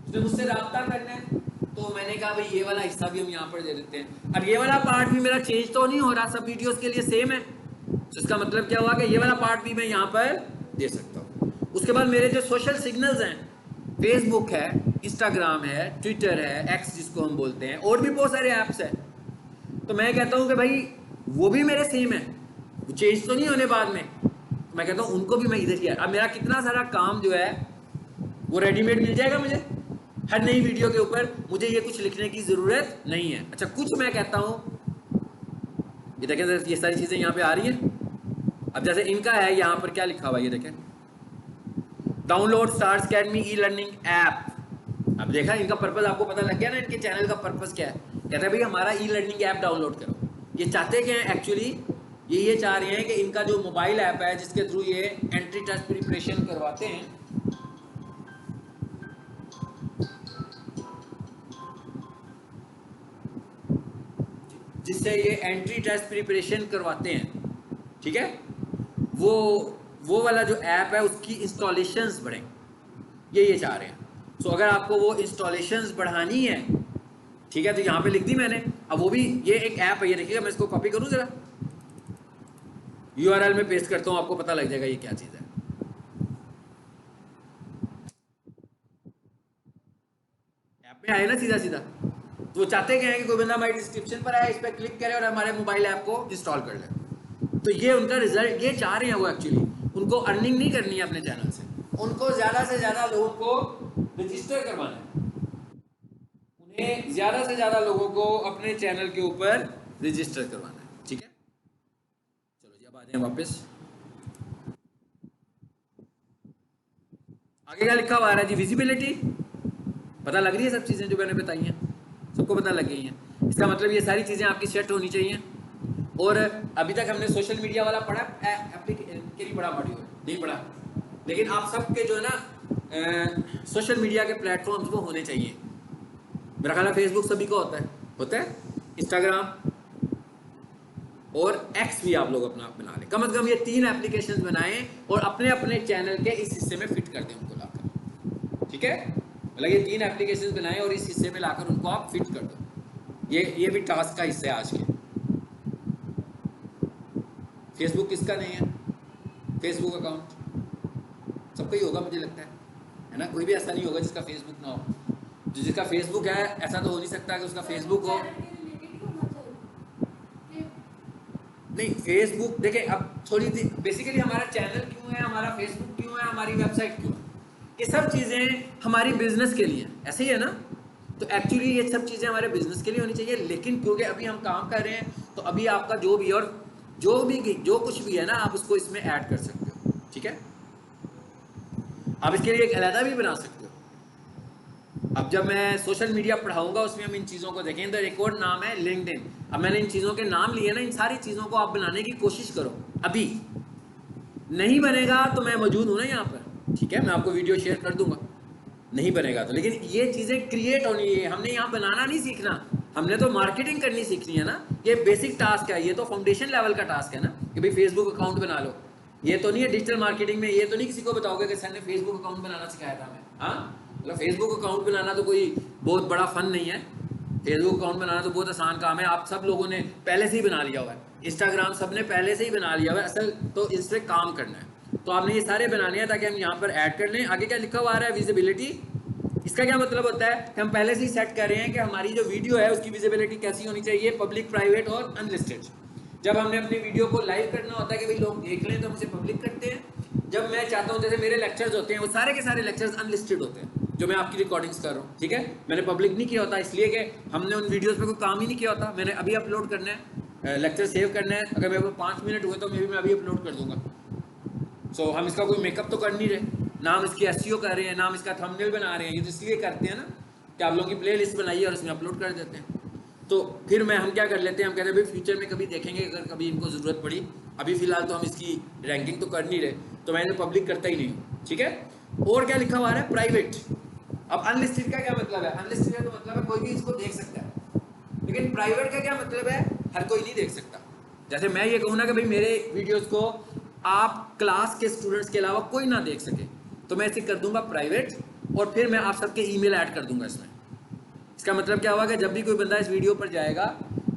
उसे मुझसे रब्ता करना है। तो मैंने कहा भाई ये वाला हिस्सा भी हम यहाँ पर दे देते हैं। अब ये वाला पार्ट भी मेरा चेंज तो नहीं हो रहा, सब वीडियोस के लिए सेम है। तो इसका मतलब क्या हुआ कि ये वाला पार्ट भी मैं यहाँ पर दे सकता हूँ। उसके बाद मेरे जो सोशल सिग्नल्स हैं, फेसबुक है, इंस्टाग्राम है, ट्विटर है, एक्स जिसको हम बोलते हैं, और भी बहुत सारे ऐप्स हैं, तो मैं कहता हूँ कि भाई वो भी मेरे सेम है, वो चेंज तो नहीं होने बाद में। तो मैं कहता हूँ उनको भी मैं इधर किया। अब मेरा कितना सारा काम जो है वो रेडीमेड मिल जाएगा मुझे, हर नई वीडियो के ऊपर मुझे ये कुछ लिखने की जरूरत नहीं है। अच्छा, कुछ मैं कहता हूँ, ये देखें ये सारी चीजें यहाँ पे आ रही हैं। अब जैसे इनका है यहाँ पर क्या लिखा हुआ, ये देखें, download stars academy e learning app. अब देखा इनका पर्पस आपको पता लग गया ना, इनके चैनल का पर्पस क्या है। कहते हैं भाई हमारा ई लर्निंग ऐप डाउनलोड करो। ये चाहते क्या है एक्चुअली, ये चाह रहे हैं कि इनका जो मोबाइल ऐप है जिसके थ्रू ये एंट्री टेस्ट प्रिपरेशन करवाते हैं, जिससे ये एंट्री टेस्ट प्रिपरेशन करवाते हैं, ठीक है, वो वाला जो ऐप है उसकी इंस्टॉलेशंस बढ़ें, ये चाह रहे हैं। सो अगर आपको वो इंस्टॉलेशंस बढ़ानी है, ठीक है, तो यहाँ पे लिख दी मैंने। अब वो भी ये एक ऐप है, ये देखिएगा, मैं इसको कॉपी करूँ जरा, URL में पेस्ट करता हूँ, आपको पता लग जाएगा ये क्या चीज़ है। ऐप में आए ना सीधा सीधा, तो वो चाहते क्या है कि कोई बंदा हमारी डिस्क्रिप्शन पर आए, इस पर क्लिक करे और हमारे मोबाइल ऐप को इंस्टॉल कर ले। तो ये उनका रिजल्ट, ये चाह रहे हैं वो एक्चुअली, उनको अर्निंग नहीं करनी है अपने चैनल से, उनको ज़्यादा से ज़्यादा लोगों को रजिस्टर करवाना है, उन्हें ज़्यादा से ज़्यादा लोगों को अपने चैनल के ऊपर रजिस्टर करवाना है, ठीक है। चलो जी, अब आ जाए वापस। आगे क्या लिखा हुआ है जी, विजिबिलिटी। पता लग रही है सब चीज़ें जो मैंने बताई हैं, सबको पता लग गई हैं। इसका मतलब ये सारी चीज़ें आपकी सेट होनी चाहिए। और अभी तक हमने सोशल मीडिया वाला पढ़ा, के नहीं पढ़ा, मॉड्यूल नहीं पढ़ा, लेकिन आप सबके जो है ना सोशल मीडिया के प्लेटफॉर्म्स वो होने चाहिए। मेरा ख्याल है फेसबुक सभी को होता है, इंस्टाग्राम और एक्स भी आप लोग अपना बना लें। कम से कम ये 3 एप्लीकेशन बनाएं और अपने अपने चैनल के इस हिस्से में फिट कर दें उनको लाकर, ठीक है। मतलब ये 3 एप्लीकेशन बनाएं और इस हिस्से में लाकर उनको आप फिट कर दो। ये भी टास्क का हिस्सा है आज के। फेसबुक किसका नहीं है, फेसबुक अकाउंट सबका ही होगा मुझे लगता है ना, कोई भी ऐसा नहीं होगा जिसका फेसबुक ना हो। जो जिसका फेसबुक है ऐसा तो हो नहीं सकता कि उसका फेसबुक हो नहीं। फेसबुक देखें, अब थोड़ी बेसिकली हमारा चैनल क्यों है, हमारा फेसबुक क्यों है, हमारी वेबसाइट क्यों है, ये सब चीज़ें हमारी बिजनेस के लिए ऐसे ही है ना। तो एक्चुअली ये सब चीज़ें हमारे बिजनेस के लिए होनी चाहिए, लेकिन क्योंकि अभी हम काम कर रहे हैं तो अभी आपका जो भी और जो कुछ भी है ना, आप उसको इसमें ऐड कर सकते हो, ठीक है। आप इसके लिए एक अलहदा भी बना सकते हो। अब जब मैं सोशल मीडिया पढ़ाऊंगा उसमें हम इन चीज़ों को देखें, तो एक और नाम है लिंक्डइन। अब मैंने इन चीज़ों के नाम लिए ना, इन सारी चीज़ों को आप बनाने की कोशिश करो। अभी नहीं बनेगा तो मैं मौजूद हूँ ना यहाँ पर, ठीक है, मैं आपको वीडियो शेयर कर दूंगा, नहीं बनेगा तो। लेकिन ये चीज़ें क्रिएट होनी है, हमने यहाँ बनाना नहीं सीखना, हमने तो मार्केटिंग करनी सीखनी है ना। ये बेसिक टास्क है, ये तो फाउंडेशन लेवल का टास्क है ना कि भाई फेसबुक अकाउंट बना लो। ये तो नहीं है डिजिटल मार्केटिंग में, ये तो नहीं किसी को बताओगे कि सर ने फेसबुक अकाउंट बनाना सिखाया था हमें। हाँ, मतलब फेसबुक अकाउंट बनाना तो कोई बहुत बड़ा फन नहीं है, फेसबुक अकाउंट बनाना तो बहुत आसान काम है, आप सब लोगों ने पहले से ही बना लिया हुआ है, इंस्टाग्राम सब ने पहले से ही बना लिया हुआ है, असल तो इस पर काम करना है। तो आपने ये सारे बनाने हैं ताकि हम यहाँ पर ऐड कर लें। आगे क्या लिखा हुआ आ रहा है, विजिबिलिटी। इसका क्या मतलब होता है कि हम पहले से ही सेट कर रहे हैं कि हमारी जो वीडियो है उसकी विजिबिलिटी कैसी होनी चाहिए, पब्लिक, प्राइवेट और अनलिस्टेड। जब हमने अपनी वीडियो को लाइव करना होता है कि भाई लोग देख लें तो हम उसे पब्लिक करते हैं। जब मैं चाहता हूँ, जैसे मेरे लेक्चर्स होते हैं वो सारे के सारे लेक्चर्स अनलिस्टेड होते हैं, जो मैं आपकी रिकॉर्डिंग्स कर रहा हूँ, ठीक है। मैंने पब्लिक नहीं किया होता इसलिए कि हमने उन वीडियोस पे कोई काम ही नहीं किया होता। मैंने अभी अपलोड करना है, लेक्चर सेव करना है, अगर मेरे को 5 मिनट हुए तो मैं अभी अपलोड कर दूंगा। सो हम इसका कोई मेकअप तो कर नहीं रहे, ना हम इसकी एसईओ कर रहे हैं, ना हम इसका थंबनेल बना रहे हैं। ये तो इसलिए करते हैं ना कि आप लोगों की प्ले लिस्ट बनाइए और उसमें अपलोड कर देते हैं। तो फिर हम क्या कर लेते हैं, हम कहते हैं भाई फ्यूचर में कभी देखेंगे अगर कभी इनको ज़रूरत पड़ी, अभी फिलहाल तो हम इसकी रैंकिंग तो कर नहीं रहे, तो मैं इसे पब्लिक करता ही नहीं हूँ, ठीक है। और क्या लिखा हुआ है, प्राइवेट। अब अनलिस्टेड का क्या मतलब है? अनलिस्टेड का तो मतलब है कोई भी इसको देख सकता है, लेकिन प्राइवेट का क्या मतलब है? हर कोई नहीं देख सकता। जैसे मैं ये कहूँ ना कि भाई मेरे वीडियोस को आप क्लास के स्टूडेंट्स के अलावा कोई ना देख सके, तो मैं इसे कर दूंगा प्राइवेट, और फिर मैं आप सबके ईमेल ऐड कर दूंगा इसमें। इसका मतलब क्या होगा कि जब भी कोई बंदा इस वीडियो पर जाएगा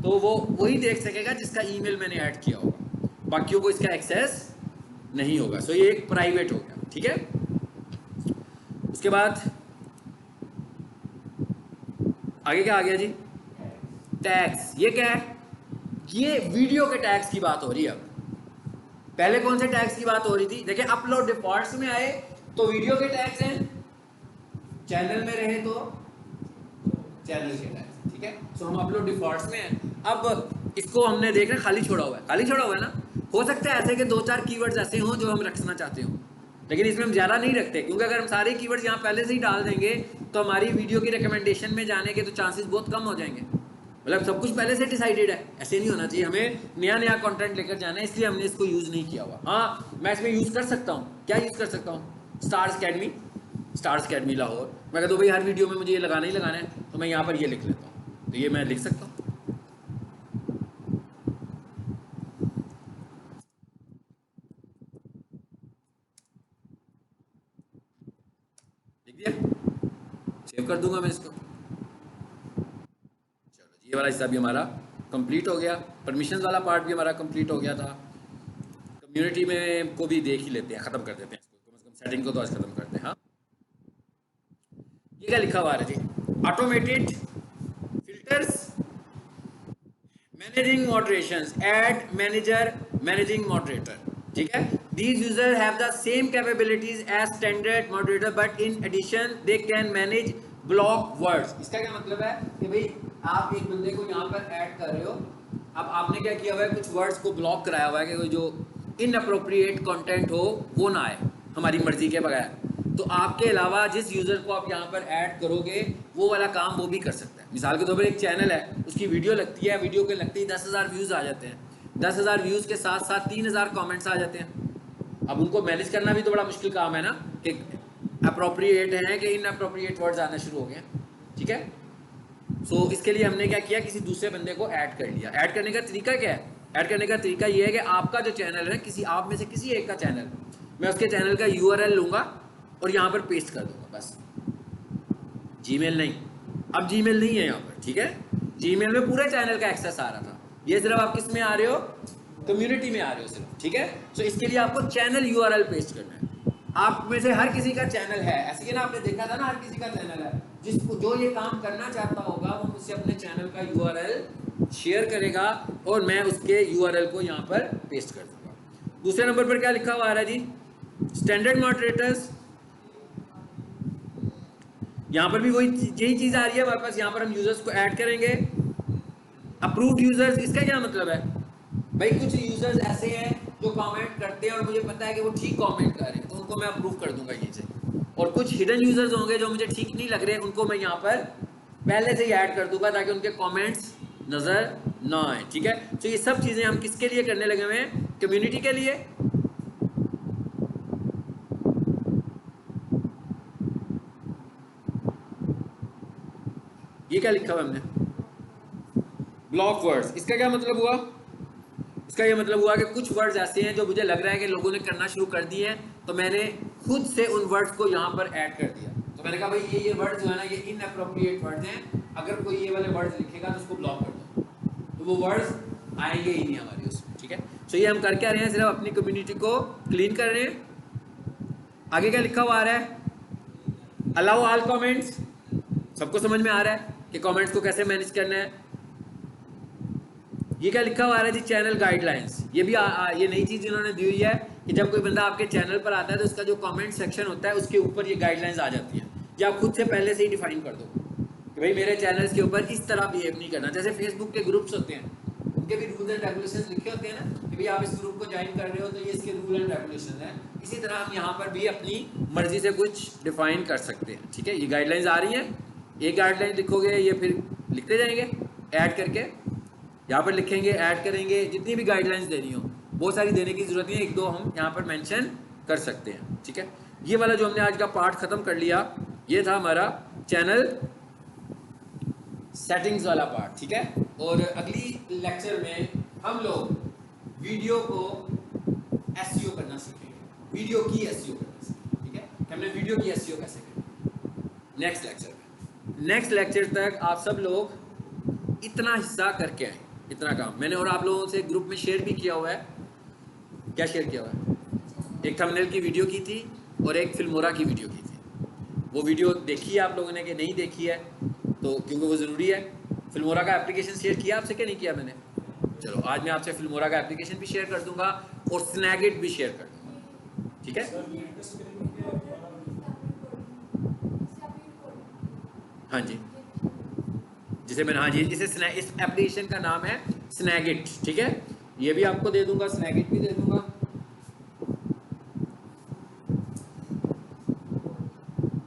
तो वो वही देख सकेगा जिसका ईमेल मैंने ऐड किया होगा, बाकियों को इसका एक्सेस नहीं होगा। सो ये एक प्राइवेट हो गया, ठीक है। उसके बाद आगे क्या आ गया जी? टैग्स। ये क्या है? ये वीडियो के टैग्स की बात हो रही है। अब पहले कौन से टैग्स की बात हो रही थी? देखिए अपलोड डिफॉल्ट्स में आए तो वीडियो के टैग्स हैं, चैनल में रहे तो चैनल के टैग्स, ठीक है। सो हम अपलोड डिफॉल्ट्स में हैं। अब इसको हमने देख रहे खाली छोड़ा हुआ है, खाली छोड़ा हुआ है ना। हो सकता है ऐसे कि 2-4 कीवर्ड्स ऐसे हों जो हम रखना चाहते हो, लेकिन इसमें हम ज़्यादा नहीं रखते, क्योंकि अगर हम सारे कीवर्ड्स यहाँ पहले से ही डाल देंगे तो हमारी वीडियो की रिकमेंडेशन में जाने के तो चांसेस बहुत कम हो जाएंगे। मतलब सब कुछ पहले से डिसाइडेड है, ऐसे नहीं होना चाहिए। हमें नया नया कंटेंट लेकर जाना है, इसलिए हमने इसको यूज़ नहीं किया हुआ। हाँ, मैं इसमें यूज़ कर सकता हूँ। क्या यूज़ कर सकता हूँ? Stars academy, stars academy Lahore. मैं कहता हूँ भाई हर वीडियो में मुझे ये लगाना ही लगाना है, तो मैं यहाँ पर ये लिख लेता हूँ, तो ये मैं लिख सकता हूँ। लिख दिया, सेव कर दूंगा मैं इसको। चलो ये वाला हिस्सा भी हमारा कंप्लीट हो गया। परमिशन वाला पार्ट भी हमारा कंप्लीट हो गया था। कम्युनिटी में को भी देख ही लेते हैं, ख़त्म कर देते हैं इसको, कम से कम सेटिंग को तो आज ख़त्म करते हैं। हाँ, ये क्या लिखा हुआ है जी? Automated filters, managing moderations, ad manager, managing moderator, ठीक है। These users have the same capabilities as standard moderator, but in addition they can manage block words। इसका क्या मतलब है कि भाई आप एक बंदे को यहाँ पर ऐड कर रहे हो, अब आपने क्या किया हुआ है, कुछ वर्ड्स को ब्लॉक कराया हुआ है कि जो इनअप्रोप्रिएट कंटेंट हो वो ना आए हमारी मर्जी के बगैर। तो आपके अलावा जिस यूज़र को आप यहाँ पर ऐड करोगे वो वाला काम वो भी कर सकता है। मिसाल के तौर पर एक चैनल है, उसकी वीडियो लगती है, वीडियो के लगते ही 10,000 व्यूज़ आ जाते हैं। 10,000 व्यूज़ के साथ साथ 3,000 कमेंट्स आ जाते हैं। अब उनको मैनेज करना भी तो बड़ा मुश्किल काम है ना, कि अप्रोप्रिएट है कि इनअप्रोप्रिएट वर्ड्स आना शुरू हो गए, ठीक है। सो इसके लिए हमने क्या किया, किसी दूसरे बंदे को ऐड कर लिया। ऐड करने का तरीका क्या है? ऐड करने का तरीका ये है कि आपका जो चैनल है, किसी आप में से किसी एक का चैनल, मैं उसके चैनल का URL लूँगा और यहाँ पर पेस्ट कर दूँगा, बस। जीमेल नहीं, अब जीमेल नहीं है यहाँ पर, ठीक है। जीमेल में पूरे चैनल का एक्सेस आ रहा था, ये सिर्फ आप किस में आ रहे हो, कम्युनिटी में आ रहे हो सिर्फ, ठीक है। सो इसके लिए आपको चैनल URL पेस्ट करना है। आप में से हर किसी का चैनल है, ऐसे ही ना, आपने देखा था ना, हर किसी का चैनल है। जिसको जो ये काम करना चाहता होगा वो मुझसे अपने चैनल का URL शेयर करेगा और मैं उसके URL को यहाँ पर पेस्ट कर दूंगा। दूसरे नंबर पर क्या लिखा हुआ आ रहा है जी? Standard moderators. यहाँ पर भी वही यही चीज़ आ रही है हमारे पास। यहाँ पर हम यूजर्स को ऐड करेंगे। अप्रूव्ड यूजर्स, इसका क्या मतलब है भाई? कुछ यूजर्स ऐसे हैं जो कमेंट करते हैं और मुझे पता है कि वो ठीक कमेंट कर रहे हैं, तो उनको मैं अप्रूव कर दूंगा ये से। और कुछ हिडन यूजर्स होंगे जो मुझे ठीक नहीं लग रहे, उनको मैं यहाँ पर पहले से ही ऐड कर दूंगा ताकि उनके कमेंट्स नज़र ना आए, ठीक है। तो ये सब चीज़ें हम किसके लिए करने लगे हुए हैं? कम्युनिटी के लिए। ये क्या लिखा हुआ हमने? Block words. इसका क्या मतलब हुआ? इसका ये मतलब हुआ कि कुछ वर्ड्स ऐसे हैं जो मुझे लग रहा है कि लोगों ने करना शुरू कर दिए हैं, तो मैंने खुद से उन वर्ड्स को यहाँ पर ऐड कर दिया। तो मैंने कहा भाई ये वर्ड्स जो है ना, ये इनअप्रोप्रिएट वर्ड्स हैं, अगर कोई ये वाले वर्ड्स लिखेगा तो उसको ब्लॉक कर दो, तो वो वर्ड्स आएंगे ही नहीं हमारी उसमें, ठीक है। तो ये हम कर क्या रहे हैं? सिर्फ अपनी कम्युनिटी को क्लीन कर रहे हैं। आगे क्या लिखा हुआ आ रहा है? Allow all comments. सबको समझ में आ रहा है कि कमेंट्स को कैसे मैनेज करना है? ये क्या लिखा हुआ है जी? Channel guidelines. ये भी ये नई चीज़ इन्होंने दी हुई है कि जब कोई बंदा आपके चैनल पर आता है तो उसका जो कमेंट सेक्शन होता है उसके ऊपर ये गाइडलाइंस आ जाती है या आप खुद से पहले से ही डिफाइन कर दो कि भाई मेरे चैनल्स के ऊपर इस तरह बिहेव नहीं करना। जैसे फेसबुक के ग्रुप्स होते हैं, उनके भी रूल्स एंड रेगुलेशंस लिखे होते हैं ना कि भाई आप इस ग्रुप को ज्वाइन कर रहे हो तो ये इसके रूल एंड रेगुलेशन है। इसी तरह हम यहाँ पर भी अपनी मर्जी से कुछ डिफाइन कर सकते हैं। ठीक है, ये गाइडलाइंस आ रही हैं, एक गाइडलाइन लिखोगे ये फिर लिखते जाएंगे ऐड करके, यहाँ पर लिखेंगे ऐड करेंगे, जितनी भी गाइडलाइंस देनी हो बहुत सारी देने की जरूरत नहीं है, एक दो हम यहाँ पर मेंशन कर सकते हैं। ठीक है, ये वाला जो हमने आज का पार्ट खत्म कर लिया, ये था हमारा चैनल सेटिंग्स वाला पार्ट। ठीक है, और अगली लेक्चर में हम लोग वीडियो को एसईओ करना सीखेंगे, वीडियो की एसईओ करना सीखेंगे। ठीक है, कि हमने वीडियो की एसईओ कैसे करें नेक्स्ट लेक्चर में। नेक्स्ट लेक्चर तक आप सब लोग इतना हिस्सा करके आए, इतना काम मैंने और आप लोगों से ग्रुप में शेयर भी किया हुआ है। क्या शेयर किया हुआ है? एक थंबनेल की वीडियो की थी और एक फिल्मोरा की वीडियो की थी। वो वीडियो देखी है आप लोगों ने कि नहीं देखी है? तो क्योंकि वो ज़रूरी है। फिल्मोरा का एप्लीकेशन शेयर किया आपसे कि नहीं किया मैंने? चलो आज मैं आपसे फिल्मोरा का एप्लीकेशन भी शेयर कर दूंगा और स्नैगिट भी शेयर कर दूंगा। ठीक है, हाँ जी, जिसे मैंने, हाँ जी, जिसे इस एप्लीकेशन का नाम है स्नैगिट। ठीक है, ये भी आपको दे दूंगा, स्नैगिट भी दे दूंगा।